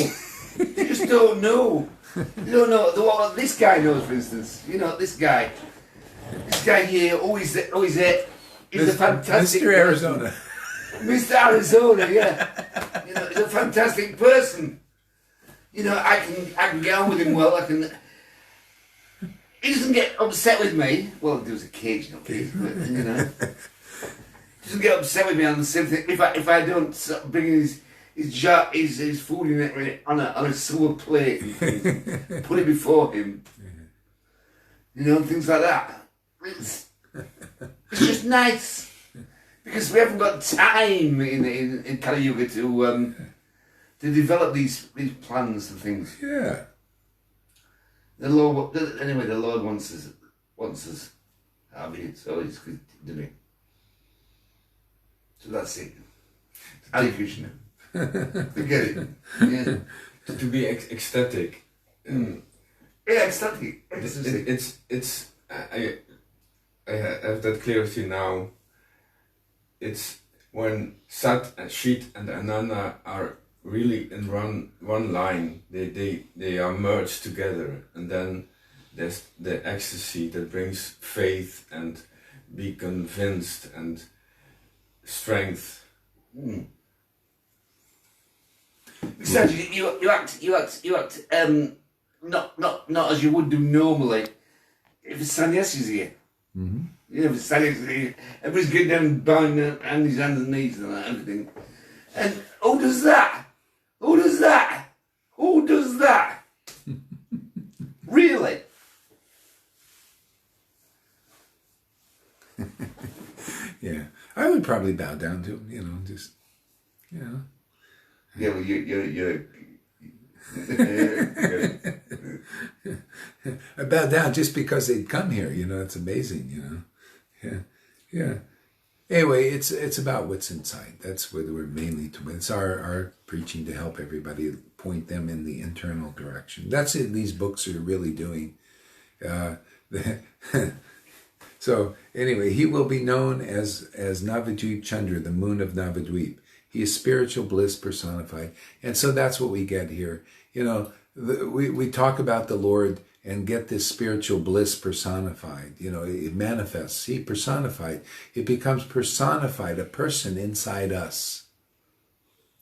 They just don't know. They don't know what this guy knows, for instance. You know, this guy here, always there. He's a fantastic Mr. Arizona. Mr. Arizona, yeah. You know, he's a fantastic person. You know, I can get on with him well. He doesn't get upset with me. Well, there was occasional case, but you know, he doesn't get upset with me on the same thing. If I don't bring his food in it on a silver plate and put it before him, you know, things like that. It's just nice because we haven't got time in Kali Yuga to develop these plans and things. Yeah. The Lord wants us having it, so it's good, doesn't it? So that's it. Hare Krishna. Forget it. Yeah. To be ecstatic. Ecstatic. It's I have that clarity now. It's when Sat, Chit and Ananda are really in one line. They are merged together, and then there's the ecstasy that brings faith and be convinced and strength. Exactly. You act not as you would do normally if it's sannyasis here. You know, if it's sannyasis here, everybody's getting down and bowing on his hands and knees and that everything. And who does that? Who does that? Who does that? Really? Yeah, I would probably bow down to him, you know, just, you know. Yeah, well, you're I bow down just because they'd come here, you know, it's amazing, you know. Yeah. Anyway, it's about what's inside. That's what we're mainly to. It's our preaching to help everybody point them in the internal direction. That's what these books are really doing. So anyway, he will be known as Navadvip Chandra, the moon of Navadvip. He is spiritual bliss personified. And so that's what we get here. You know, we talk about the Lord and get this spiritual bliss personified. You know, it manifests. He personified. It becomes personified, a person inside us.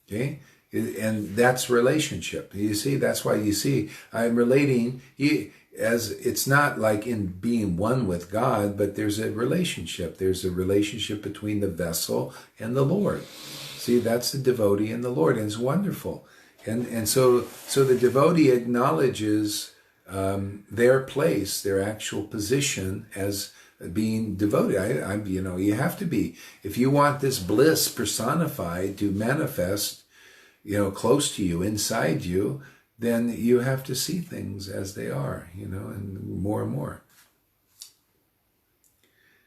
Okay? And that's relationship. You see, that's why you see, I'm relating, as it's not like in being one with God, but there's a relationship. There's a relationship between the vessel and the Lord. See, that's the devotee and the Lord, and it's wonderful. And so the devotee acknowledges their place, their actual position as being devoted. You know, you have to be. If you want this bliss personified to manifest, you know, close to you, inside you, then you have to see things as they are, you know, and more.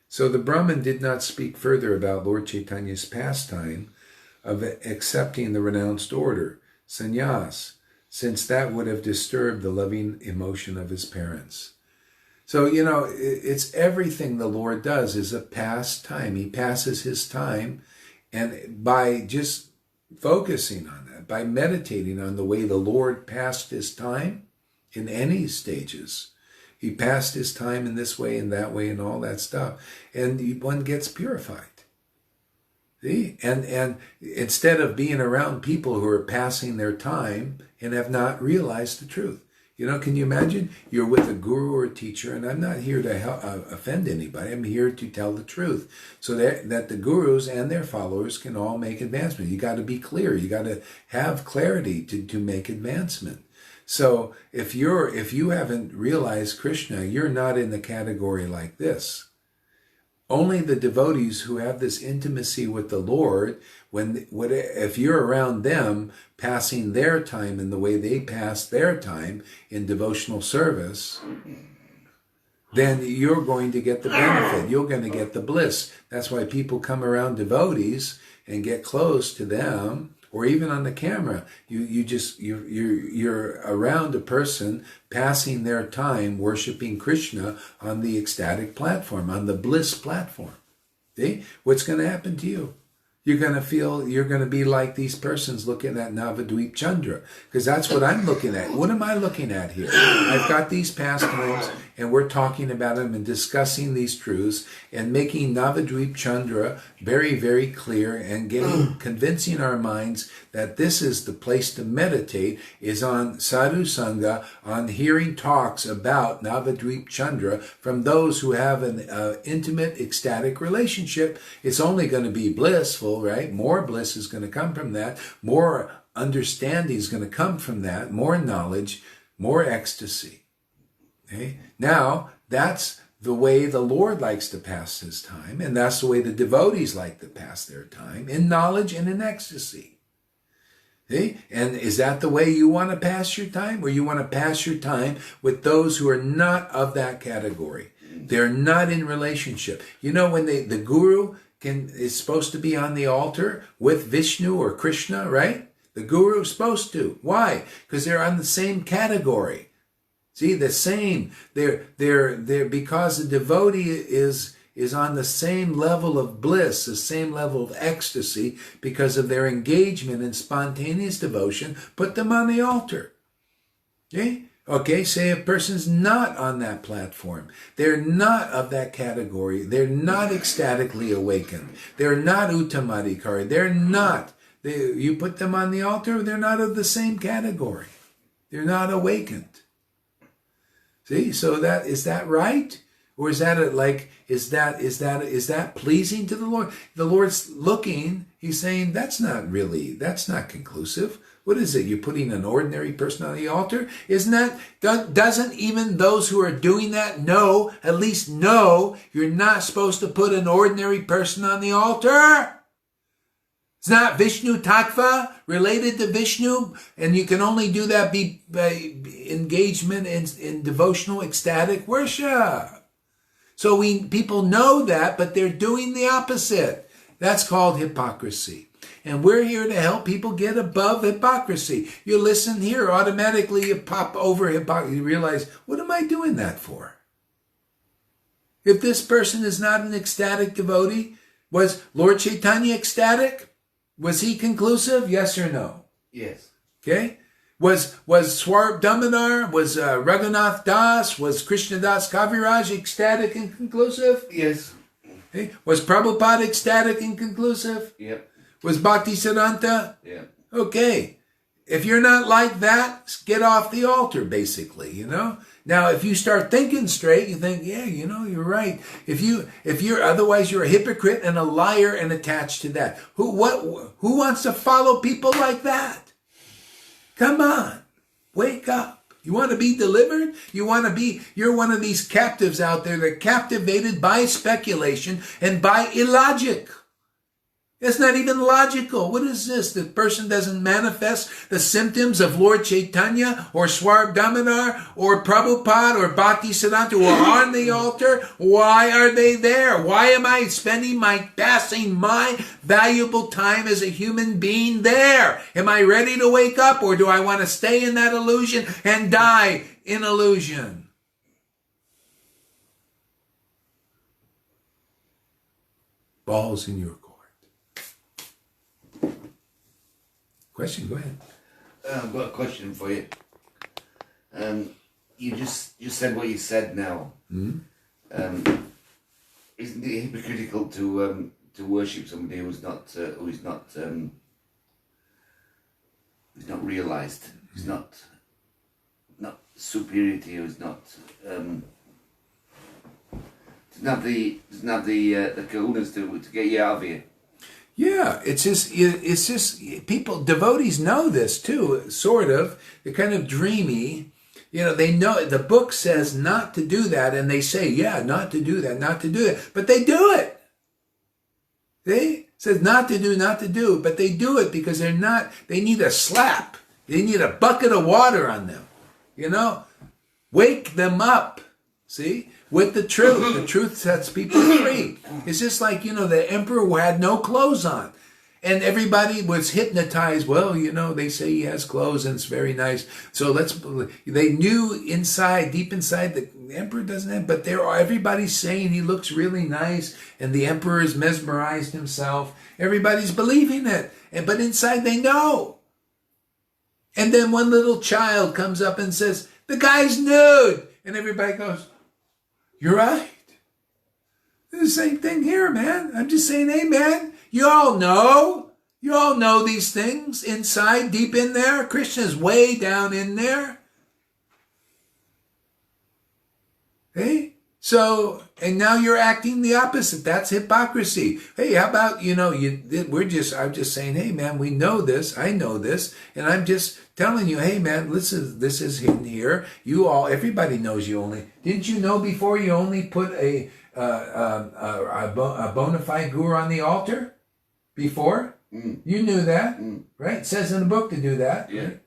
So the Brahman did not speak further about Lord Chaitanya's pastime of accepting the renounced order, sannyas, since that would have disturbed the loving emotion of his parents. So, you know, it's everything the Lord does is a pastime. He passes his time, and by just focusing on that, by meditating on the way the Lord passed his time in any stages, he passed his time in this way and that way and all that stuff, and one gets purified. See? And instead of being around people who are passing their time and have not realized the truth. You know, can you imagine? You're with a guru or a teacher, and I'm not here to offend anybody. I'm here to tell the truth so that the gurus and their followers can all make advancement. You got to be clear. You got to have clarity to make advancement. So if you haven't realized Krishna, you're not in the category like this. Only the devotees who have this intimacy with the Lord, if you're around them passing their time in the way they pass their time in devotional service, then you're going to get the benefit. You're going to get the bliss. That's why people come around devotees and get close to them, or even on the camera. You're around a person passing their time worshiping Krishna on the ecstatic platform, on the bliss platform. See? What's going to happen to you? You're going to be like these persons looking at Navadvip Chandra, because that's what I'm looking at. What am I looking at here? I've got these pastimes, and we're talking about them and discussing these truths and making Navadvip Chandra very, very clear and convincing our minds that this is the place to meditate, is on Sadhu Sangha, on hearing talks about Navadvip Chandra from those who have an intimate, ecstatic relationship. It's only going to be blissful, right? More bliss is going to come from that. More understanding is going to come from that. More knowledge, more ecstasy. Okay? Now, that's the way the Lord likes to pass his time, and that's the way the devotees like to pass their time, in knowledge and in ecstasy. See? And is that the way you want to pass your time? Or you want to pass your time with those who are not of that category? They're not in relationship. You know, when the guru is supposed to be on the altar with Vishnu or Krishna, right? The guru is supposed to. Why? Because they're on the same category. See, the same. They're because the devotee is on the same level of bliss, the same level of ecstasy, because of their engagement in spontaneous devotion. Put them on the altar. Okay? Okay, say a person's not on that platform. They're not of that category. They're not ecstatically awakened. They're not uttamadhikari. They're not. You put them on the altar, they're not of the same category. They're not awakened. See, so is that right? Or is that is that pleasing to the Lord? The Lord's looking, he's saying, that's not conclusive. What is it? You're putting an ordinary person on the altar? Doesn't even those who are doing that at least know you're not supposed to put an ordinary person on the altar? It's not Vishnu Tattva related to Vishnu, and you can only do that by engagement in devotional ecstatic worship. So people know that, but they're doing the opposite. That's called hypocrisy. And we're here to help people get above hypocrisy. You listen here, automatically you pop over hypocrisy. You realize, what am I doing that for? If this person is not an ecstatic devotee, was Lord Chaitanya ecstatic? Was he conclusive? Yes or no? Yes. Okay? Was Swarup Damodar, was Raghunath Das, was Krishna Das Kaviraj ecstatic and conclusive? Yes. Okay? Was Prabhupada ecstatic and conclusive? Yep. Was Bhakti Siddhanta? Yeah. Okay. If you're not like that, get off the altar, basically, you know? Now, if you start thinking straight, you think, yeah, you know, you're right. Otherwise you're a hypocrite and a liar and attached to that. Who wants to follow people like that? Come on. Wake up. You want to be delivered? You're one of these captives out there that are captivated by speculation and by illogic. It's not even logical. What is this? The person doesn't manifest the symptoms of Lord Chaitanya or Swarab Damodar or Prabhupada or Bhakti Siddhanta who are on the altar. Why are they there? Why am I passing my valuable time as a human being there? Am I ready to wake up, or do I want to stay in that illusion and die in illusion? Ball's in your court. Question, go ahead. I've got a question for you. You said what you said now. Mm-hmm. Isn't it hypocritical to worship somebody who's not realized, who's not superior to you, who's not doesn't have the kahunas to get you out of here? Yeah, it's just people, devotees know this too, sort of. They're kind of dreamy. You know, they know the book says not to do that, and they say, yeah, not to do that, not to do that, but they do it. It says not to do, but they do it because they need a slap. They need a bucket of water on them. You know, wake them up. See? With the truth. The truth sets people free. It's just like, you know, the emperor had no clothes on. And everybody was hypnotized. Well, you know, they say he has clothes and it's very nice. So they knew inside, deep inside, the emperor doesn't have, but everybody's saying he looks really nice. And the emperor has mesmerized himself. Everybody's believing it. But inside they know. And then one little child comes up and says, the guy's nude. And everybody goes, you're right. It's the same thing here, man. I'm just saying, hey, man, you all know these things inside, deep in there. Krishna's way down in there. Hey? So, and now you're acting the opposite. That's hypocrisy. Hey, how about, you know, I'm just saying, hey, man, we know this. I know this. And I'm just telling you, hey, man, this is hidden here. Everybody knows you only. Didn't you know before you only put a bona fide guru on the altar? Before? Mm. You knew that, right? It says in the book to do that. Yeah. Right?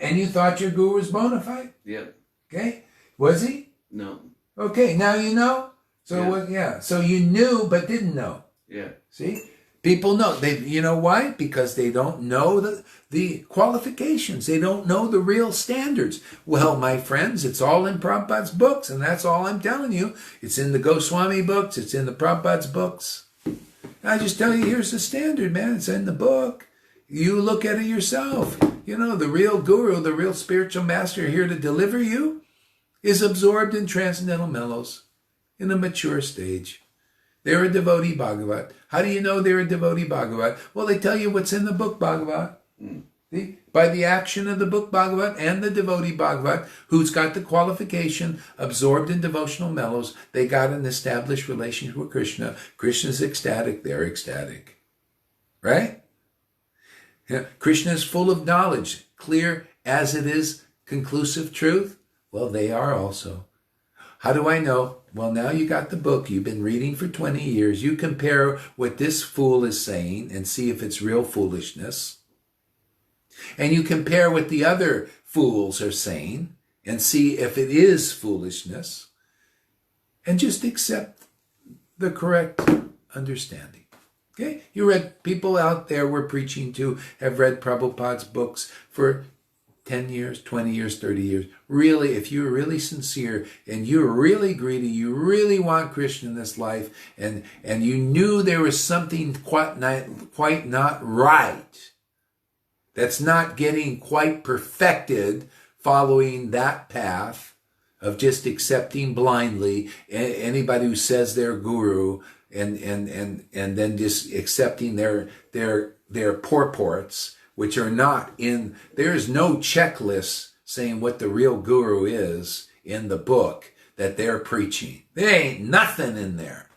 And you thought your guru was bona fide? Yeah. Okay. Was he? No. Okay, now you know. So So you knew but didn't know. Yeah. See, people know. You know why? Because they don't know the qualifications. They don't know the real standards. Well, my friends, it's all in Prabhupada's books, and that's all I'm telling you. It's in the Goswami books. It's in the Prabhupada's books. I just tell you, here's the standard, man. It's in the book. You look at it yourself. You know, the real guru, the real spiritual master here to deliver you is absorbed in transcendental mellows in a mature stage. They're a devotee Bhagavat. How do you know they're a devotee Bhagavat? Well, they tell you what's in the book Bhagavat. See? By the action of the book Bhagavat and the devotee Bhagavat, who's got the qualification, absorbed in devotional mellows, they got an established relationship with Krishna. Krishna's ecstatic, they're ecstatic. Right? Yeah. Krishna is full of knowledge, clear as it is conclusive truth. Well, they are also. How do I know? Well, now you got the book. You've been reading for 20 years. You compare what this fool is saying and see if it's real foolishness. And you compare what the other fools are saying and see if it is foolishness. And just accept the correct understanding. Okay? People out there we're preaching to have read Prabhupada's books for 10 years, 20 years, 30 years. Really, if you're really sincere and you're really greedy, you really want Krishna in this life, and you knew there was something quite not right, that's not getting quite perfected following that path of just accepting blindly anybody who says they're guru and then just accepting their purports, which are not in, there's no checklist saying what the real guru is in the book that they're preaching. There ain't nothing in there.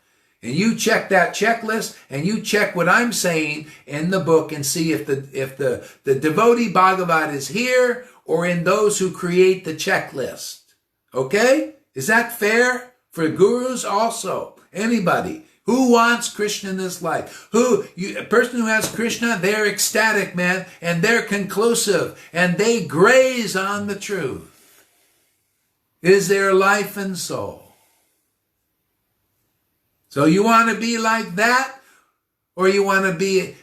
And you check that checklist and you check what I'm saying in the book and see if the devotee Bhagavat is here or in those who create the checklist. Okay? Is that fair? For gurus also. Anybody Who wants Krishna in this life? A person who has Krishna, they're ecstatic, man, and they're conclusive, and they graze on the truth. It is their life and soul. So you want to be like that, or you want to be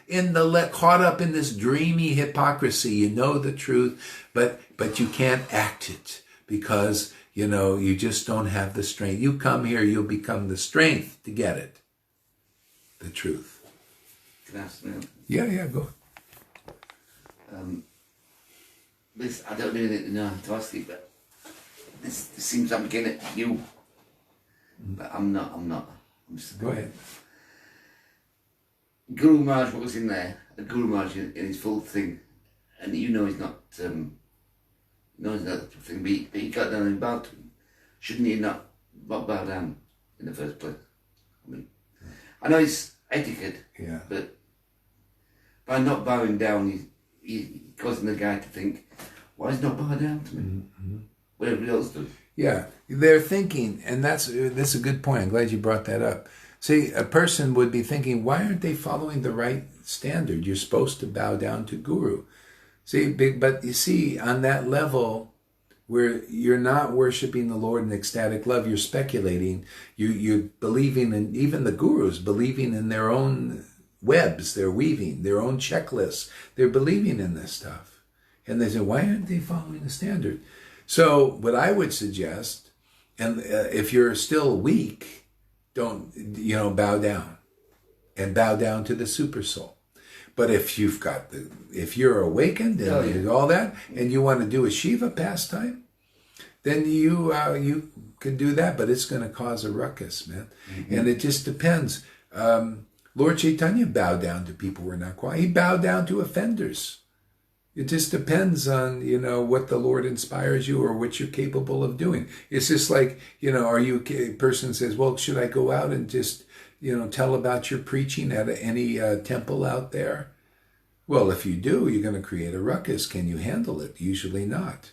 caught up in this dreamy hypocrisy? You know the truth, but you can't act it because, you just don't have the strength. You come here, you'll become the strength to get it. The truth. Can I ask now? Yeah, go. This, I don't really know how to ask it, but this seems I'm getting at you. But I'm not. Go ahead. Guru Maharaj was in there, Guru Maharaj in his full thing, and he's not, he's not the thing, but he got down and bowed to him. Shouldn't he not bow down in the first place? I know it's etiquette, but by not bowing down, he's causing the guy to think, why is he not bowing down to me? Mm-hmm. What everybody else does. Yeah, they're thinking, and that's a good point. I'm glad you brought that up. See, a person would be thinking, why aren't they following the right standard? You're supposed to bow down to Guru. See, but you see, on that level where you're not worshiping the Lord in ecstatic love, you're speculating, you're believing in, even the Gurus believing in their own webs, they're weaving, their own checklists. They're believing in this stuff. And they say, why aren't they following the standard? So what I would suggest, and if you're still weak, don't, bow down. And bow down to the super soul. But if if you're awakened and all that, and you want to do a Shiva pastime, then you can do that, but it's going to cause a ruckus, man. Mm-hmm. And it just depends. Lord Chaitanya bowed down to people who were not quiet. He bowed down to offenders. It just depends on, what the Lord inspires you or what you're capable of doing. It's just like, are you a person says, well, should I go out and just, tell about your preaching at any temple out there? Well, if you do, you're going to create a ruckus. Can you handle it? Usually not.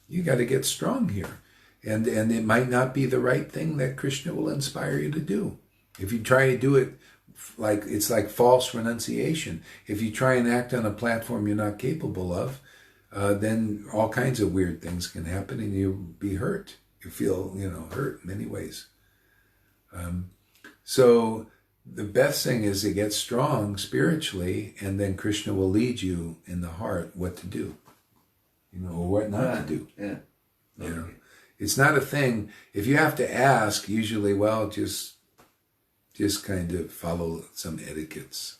You got to get strong here. And it might not be the right thing that Krishna will inspire you to do. If you try to do it it's like false renunciation. If you try and act on a platform you're not capable of, then all kinds of weird things can happen and you'll be hurt. You feel, hurt in many ways. So the best thing is to get strong spiritually, and then Krishna will lead you in the heart what to do, or what not to do. Yeah. It's not a thing. If you have to ask, usually, well, just kind of follow some etiquettes,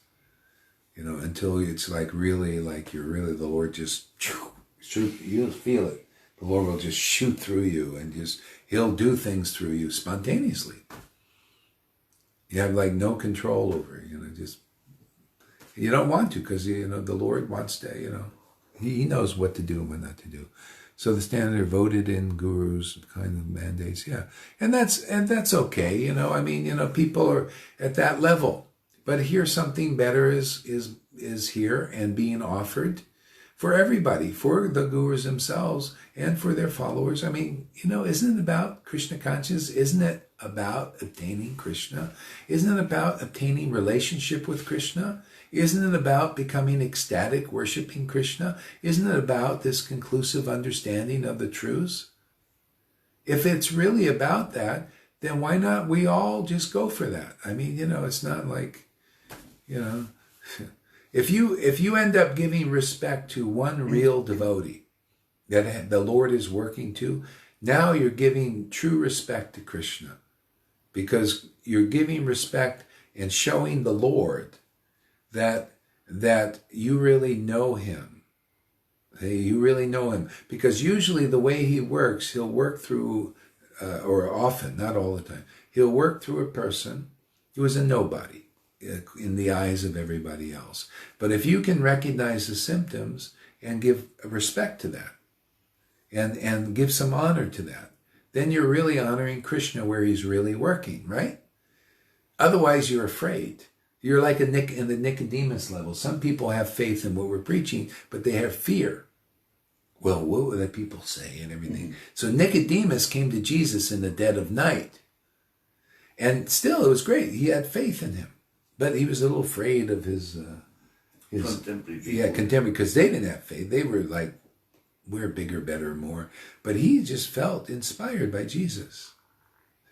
until it's really you're really, the Lord just shoot, you'll feel it. The Lord will just shoot through you and he'll do things through you spontaneously. You have no control over it, you don't want to, because, the Lord wants to, he knows what to do and what not to do. So the standard voted in gurus kind of mandates, yeah. And that's okay, people are at that level. But here something better is here and being offered for everybody, for the gurus themselves and for their followers. Isn't it about Krishna consciousness? Isn't it about obtaining Krishna? Isn't it about obtaining relationship with Krishna? Isn't it about becoming ecstatic, worshiping Krishna? Isn't it about this conclusive understanding of the truths? If it's really about that, then why not we all just go for that? It's not like, if you end up giving respect to one real devotee that the Lord is working to, now you're giving true respect to Krishna, because you're giving respect and showing the Lord that you really know him. You really know him. Because usually the way he works, he'll work through, or often, not all the time, he'll work through a person who is a nobody in the eyes of everybody else. But if you can recognize the symptoms and give respect to that, and give some honor to that, then you're really honoring Krishna where he's really working, right? Otherwise, you're afraid. You're like in the Nicodemus level. Some people have faith in what we're preaching, but they have fear. Well, what will the people say and everything? So Nicodemus came to Jesus in the dead of night. And still, it was great. He had faith in him. But he was a little afraid of his contemporary people. Yeah, contemporary, because they didn't have faith. They were like, we're bigger, better, more. But he just felt inspired by Jesus.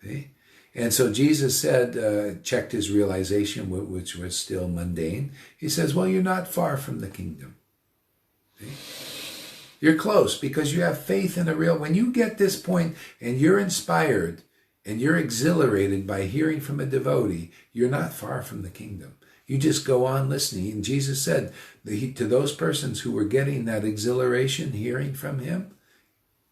See? And so Jesus said, checked his realization, which was still mundane. He says, well, you're not far from the kingdom. See? You're close because you have faith in a real... When you get this point and you're inspired and you're exhilarated by hearing from a devotee, you're not far from the kingdom. You just go on listening. And Jesus said to those persons who were getting that exhilaration, hearing from him,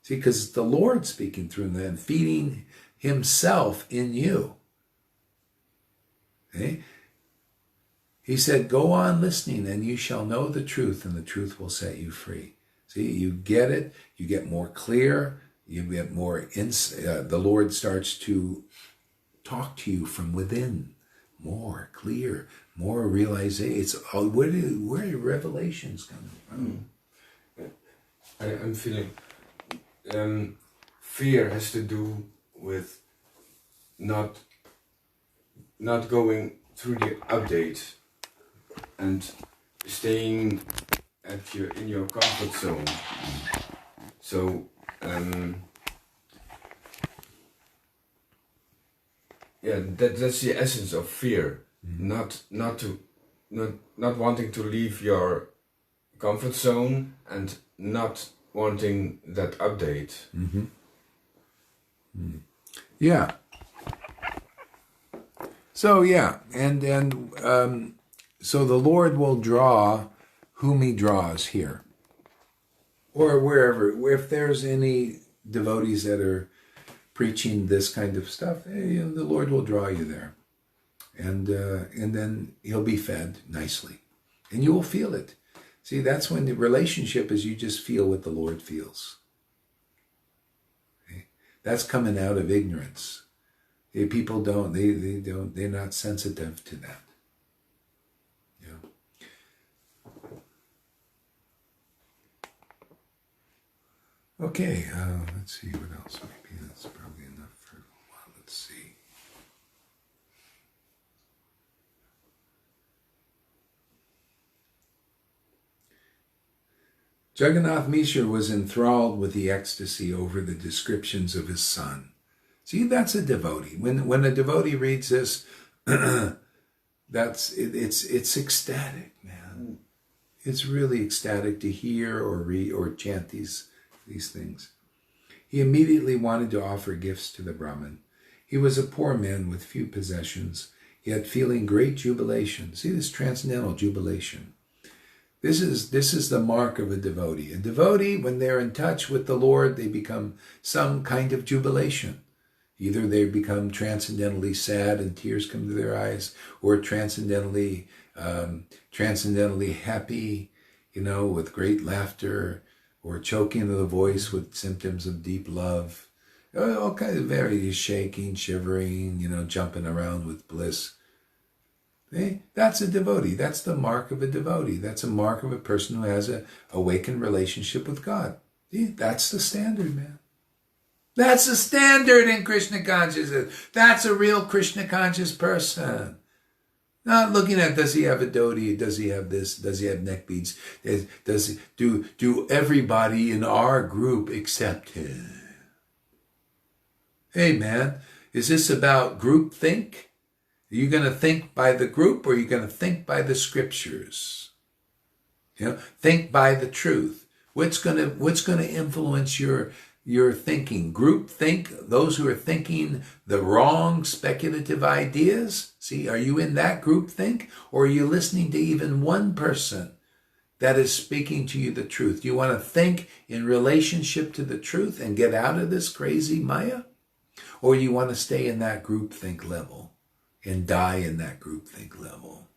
see, because it's the Lord speaking through them, feeding himself in you. Okay? He said, go on listening and you shall know the truth and the truth will set you free. See, you get it, you get more clear, you get more, the Lord starts to talk to you from within, more clear, more realization. It's where are revelations coming from? I'm feeling fear has to do with not going through the updates and staying in your comfort zone. So that's the essence of fear. Not wanting to leave your comfort zone and not wanting that update. Mm-hmm. Yeah. So yeah, and so the Lord will draw whom he draws here, or wherever. If there's any devotees that are preaching this kind of stuff, the Lord will draw you there, and then you'll be fed nicely, and you will feel it. See, that's when the relationship is you just feel what the Lord feels. Okay? That's coming out of ignorance. People don't. They don't. They're not sensitive to that. Yeah. Okay. Let's see what else. Maybe that's probably enough for a while. Let's see. Jagannath Mishra was enthralled with the ecstasy over the descriptions of his son. See, that's a devotee. When a devotee reads this, it's ecstatic, man. It's really ecstatic to hear or read or chant these things. He immediately wanted to offer gifts to the Brahmin. He was a poor man with few possessions, yet feeling great jubilation. See this transcendental jubilation. This is the mark of a devotee. A devotee, when they're in touch with the Lord, they become some kind of jubilation. Either they become transcendently sad and tears come to their eyes, or transcendently happy, with great laughter, or choking of the voice with symptoms of deep love. All kinds of very shaking, shivering, jumping around with bliss. That's a devotee. That's the mark of a devotee. That's a mark of a person who has an awakened relationship with God. That's the standard, man. That's the standard in Krishna consciousness. That's a real Krishna conscious person. Not looking at, does he have a dhoti? Does he have this? Does he have neck beads? Do everybody in our group accept him? Hey, man, is this about group think? Are you going to think by the group, or are you going to think by the scriptures? Think by the truth. What's going to influence your thinking? Group think, those who are thinking the wrong speculative ideas? See, are you in that group think? Or are you listening to even one person that is speaking to you the truth? Do you want to think in relationship to the truth and get out of this crazy Maya? Or you want to stay in that group think level and die in that group think level?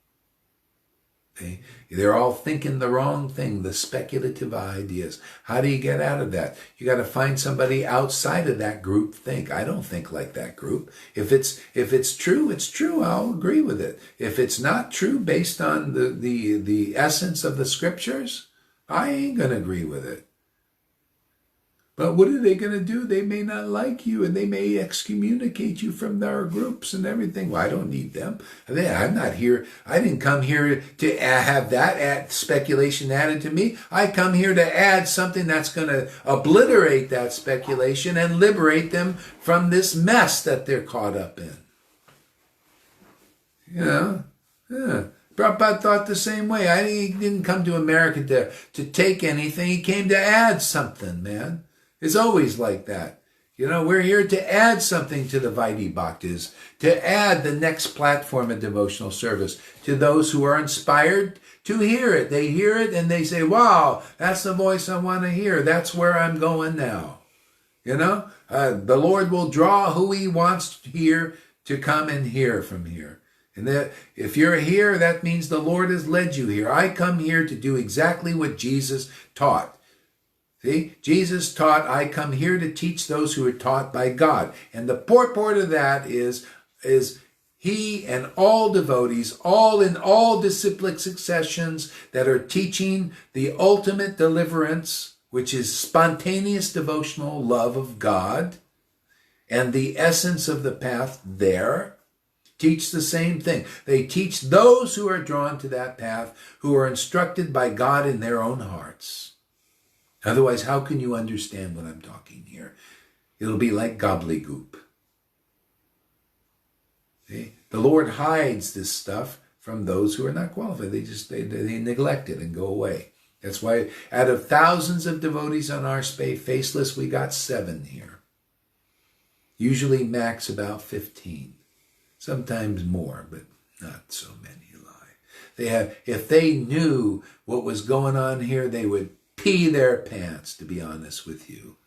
Okay? They're all thinking the wrong thing, the speculative ideas. How do you get out of that? You got to find somebody outside of that group think. I don't think like that group. If it's true, it's true. I'll agree with it. If it's not true based on the essence of the scriptures, I ain't going to agree with it. But what are they going to do? They may not like you, and they may excommunicate you from their groups and everything. Well, I don't need them. I'm not here. I didn't come here to have that speculation added to me. I come here to add something that's going to obliterate that speculation and liberate them from this mess that they're caught up in. You know? Yeah. Prabhupada thought the same way. He didn't come to America to take anything. He came to add something, man. It's always like that. You know, we're here to add something to the Vaidhi Bhaktas, to add the next platform of devotional service to those who are inspired to hear it. They hear it and they say, wow, that's the voice I want to hear. That's where I'm going now. You know, the Lord will draw who he wants here to come and hear from here. And that if you're here, that means the Lord has led you here. I come here to do exactly what Jesus taught. See, Jesus taught, I come here to teach those who are taught by God. And the purport of that is he and all devotees, all in all disciplic successions that are teaching the ultimate deliverance, which is spontaneous devotional love of God, and the essence of the path there, teach the same thing. They teach those who are drawn to that path, who are instructed by God in their own hearts. Otherwise, how can you understand what I'm talking here? It'll be like gobbledygook. See? The Lord hides this stuff from those who are not qualified. They neglect it and go away. That's why out of thousands of devotees on our faceless, we got 7 here. Usually max about 15. Sometimes more, but not so many lie. If they knew what was going on here, they would pee their pants, to be honest with you.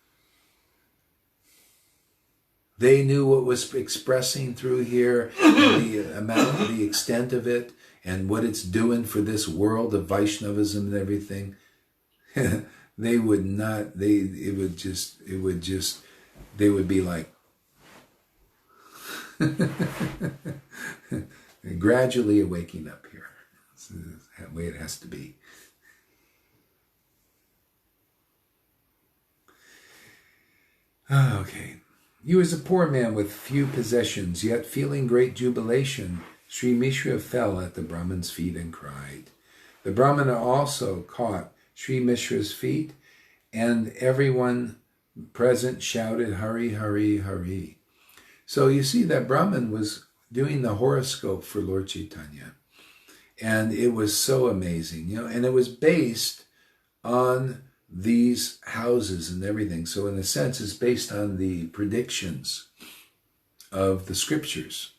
They knew what was expressing through here, the amount, the extent of it, and what it's doing for this world of Vaishnavism and everything. They would not, they would be like, gradually waking up here. That's the way it has to be. Okay. He was a poor man with few possessions, yet feeling great jubilation, Sri Mishra fell at the Brahman's feet and cried. The Brahmana also caught Sri Mishra's feet, and everyone present shouted, Hari, Hari, Hari. So you see that Brahman was doing the horoscope for Lord Chaitanya. And it was so amazing, you know, and it was based on these houses and everything. So in a sense, it's based on the predictions of the scriptures.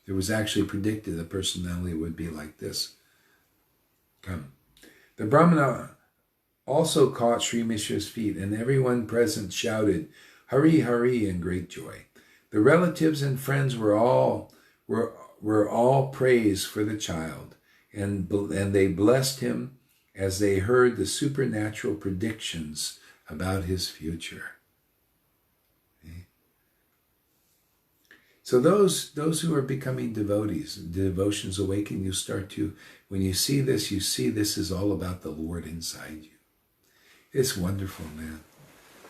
It was actually predicted the personality would be like this. Come. The Brahmana also caught Sri Mishra's feet, and everyone present shouted, Hari, Hari, in great joy. The relatives and friends were all praised for the child, and they blessed him as they heard the supernatural predictions about his future. Okay. So those who are becoming devotees, devotions awaken, you start to, when you see this is all about the Lord inside you. It's wonderful, man,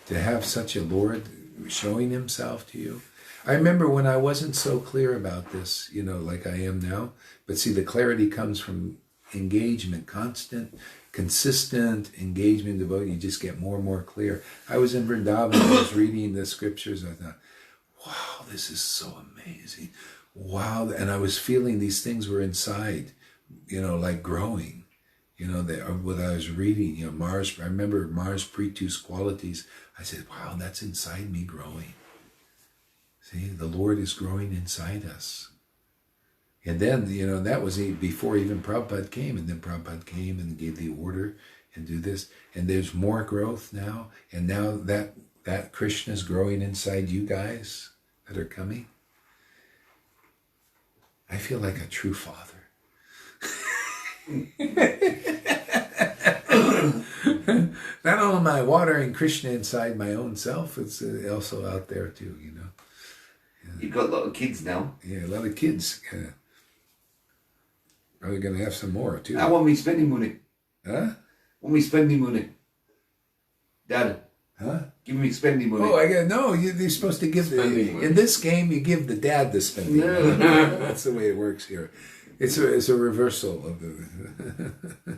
to have such a Lord showing himself to you. I remember when I wasn't so clear about this, you know, like I am now, but see, the clarity comes from engagement, constant, consistent engagement, devotion. You just get more and more clear. I was in Vrindavan, I was reading the scriptures, I thought, wow, this is so amazing. Wow, and I was feeling these things were inside, you know, like growing. You know, what I was reading, you know, Mars, I remember Mars Pritu's qualities. I said, wow, that's inside me growing. See, the Lord is growing inside us. And then, you know, that was before even Prabhupada came. And then Prabhupada came and gave the order and do this. And there's more growth now. And now that Krishna is growing inside you guys that are coming. I feel like a true father. Not only am I watering Krishna inside my own self, it's also out there too, you know. Yeah. You've got a lot of kids now. Yeah, a lot of kids. Probably going to have some more too. I want me spending money. Huh? Want me spending money. Dad. Huh? Give me spending money. Oh, you're supposed to give in this game, you give the dad the spending money. That's the way it works here. It's a reversal of the...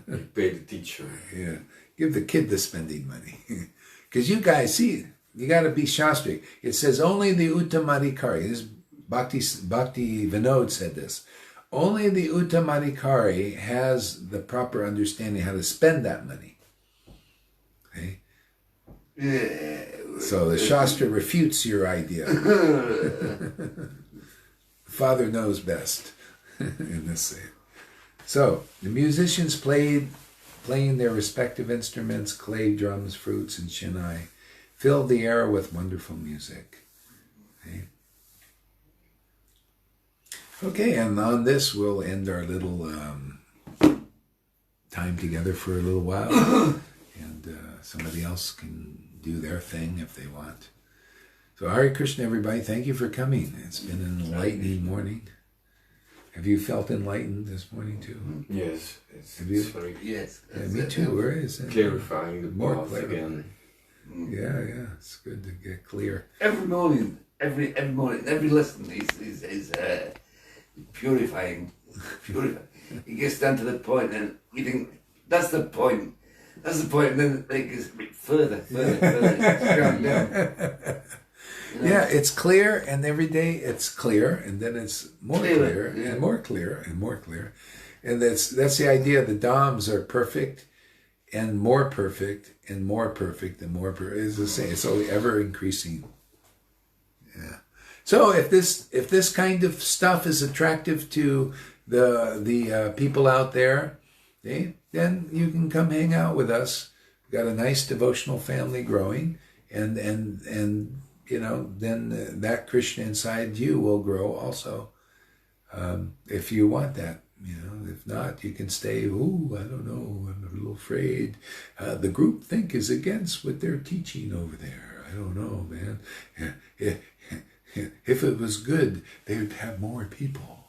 You pay the teacher. Yeah. Give the kid the spending money. Because you guys, see, you got to be shastric. It says only the Uttamadhikari. This Bhakti Vinod said this. Only the Uttamadhikari has the proper understanding how to spend that money. Okay? Yeah. So the Shastra refutes your idea. Father knows best in this. So the musicians playing their respective instruments, clay, drums, flutes, and shinai, filled the air with wonderful music. Okay, and on this we'll end our little time together for a little while, and somebody else can do their thing if they want. So Hare Krishna, everybody. Thank you for coming. It's been an enlightening morning. Have you felt enlightened this morning too? Yes. It's very, me too. Where is it? Clarifying the path again. Yeah, it's good to get clear. Every morning, every lesson is purifying. It gets down to the point, and you think that's the point. That's the point, and then it gets a bit further. It's gone down. Yeah, it's clear, and every day it's clear, and then it's more clear, and more clear, and more clear. And that's the idea. The Dhams are perfect, and more perfect, and more perfect, and more perfect. It's the same. It's only ever increasing. Yeah. So if this kind of stuff is attractive to the people out there, then you can come hang out with us. We've got a nice devotional family growing, and then that Krishna inside you will grow also, if you want that. If not, you can stay. Oh, I don't know. I'm a little afraid. The group think is against what they're teaching over there. I don't know, man. If it was good, they would have more people.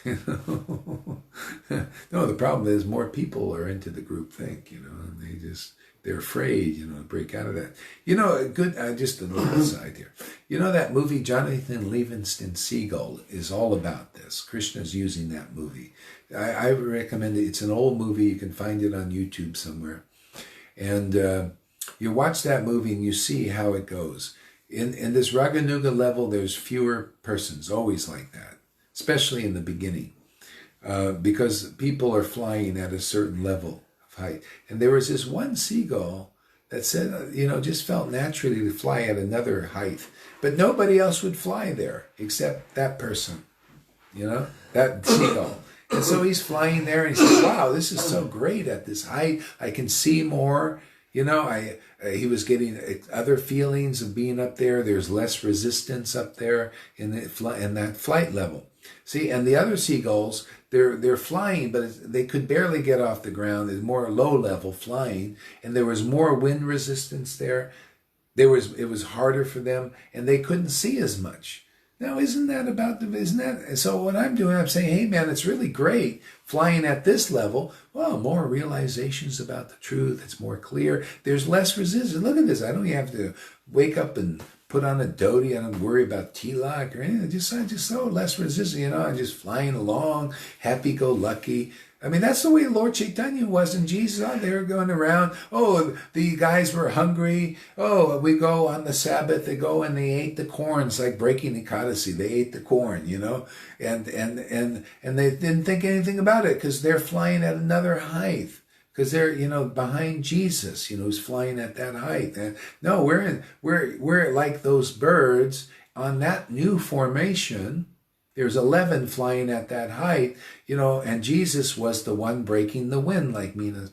No, the problem is more people are into the group think, and they're afraid, to break out of that. Just a little aside here. That movie, Jonathan Livingston Seagull, is all about this. Krishna's using that movie. I recommend it. It's an old movie. You can find it on YouTube somewhere. And you watch that movie and you see how it goes. In this Raganuga level, there's fewer persons, always like that, especially in the beginning, because people are flying at a certain level of height. And there was this one seagull that said, just felt naturally to fly at another height, but nobody else would fly there except that person, that seagull. And so he's flying there and he said, wow, this is so great at this height. I can see more. He was getting other feelings of being up there. There's less resistance up there in that flight level. See, and the other seagulls, they're flying, but they could barely get off the ground. It's more low level flying, and there was more wind resistance there. It was harder for them, and they couldn't see as much. Now, so what I'm doing, I'm saying, hey man, it's really great flying at this level. Well, more realizations about the truth. It's more clear. There's less resistance. Look at this. I don't even have to wake up and put on a dhoti. I don't worry about tilak or anything. I just so less resistance. I'm just flying along, happy-go-lucky. I mean, that's the way Lord Chaitanya was and Jesus. They were going around. Oh, the guys were hungry. Oh, we go on the Sabbath. They go and they ate the corn. It's like breaking the Ekadasi. They ate the corn, and they didn't think anything about it because they're flying at another height. Because they're, behind Jesus, who's flying at that height. And no, we're like those birds on that new formation. There's 11 flying at that height, and Jesus was the one breaking the wind, like Mina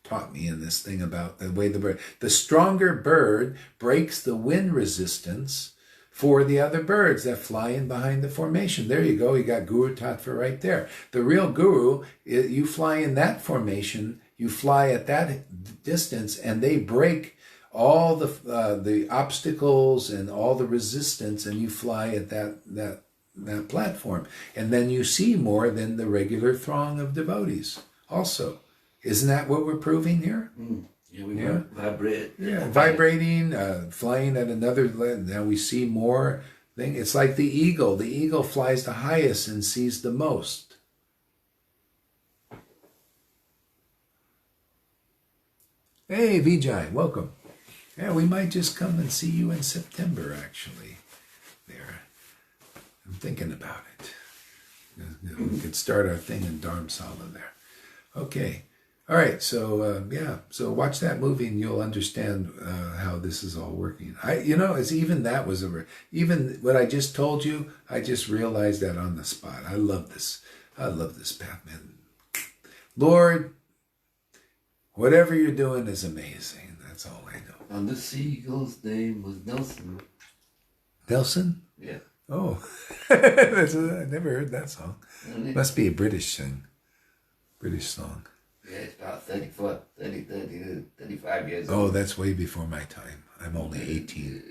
taught me in this thing about the way the stronger bird breaks the wind resistance for the other birds that fly in behind the formation. There you go. You got Guru Tattva right there. The real Guru, you fly in that formation, you fly at that distance, and they break all the obstacles and all the resistance, and you fly at that platform. And then you see more than the regular throng of devotees also. Isn't that what we're proving here? Yeah, we vibrate. Yeah, vibrating, flying at another level. Now we see more thing. It's like the eagle. The eagle flies the highest and sees the most. Hey, Vijay, welcome. Yeah, we might just come and see you in September, actually. There. I'm thinking about it. We could start our thing in Dharamsala there. Okay. All right. So, So watch that movie and you'll understand how this is all working. It's even that was even what I just told you, I just realized that on the spot. I love this. I love this path, man. Lord, whatever you're doing is amazing. That's all I know. And the seagull's name was Nelson. Nelson? Yeah. Oh, I never heard that song. Must be a British thing. British song. Yeah, it's about 35 years old. Oh, that's way before my time. I'm only 18.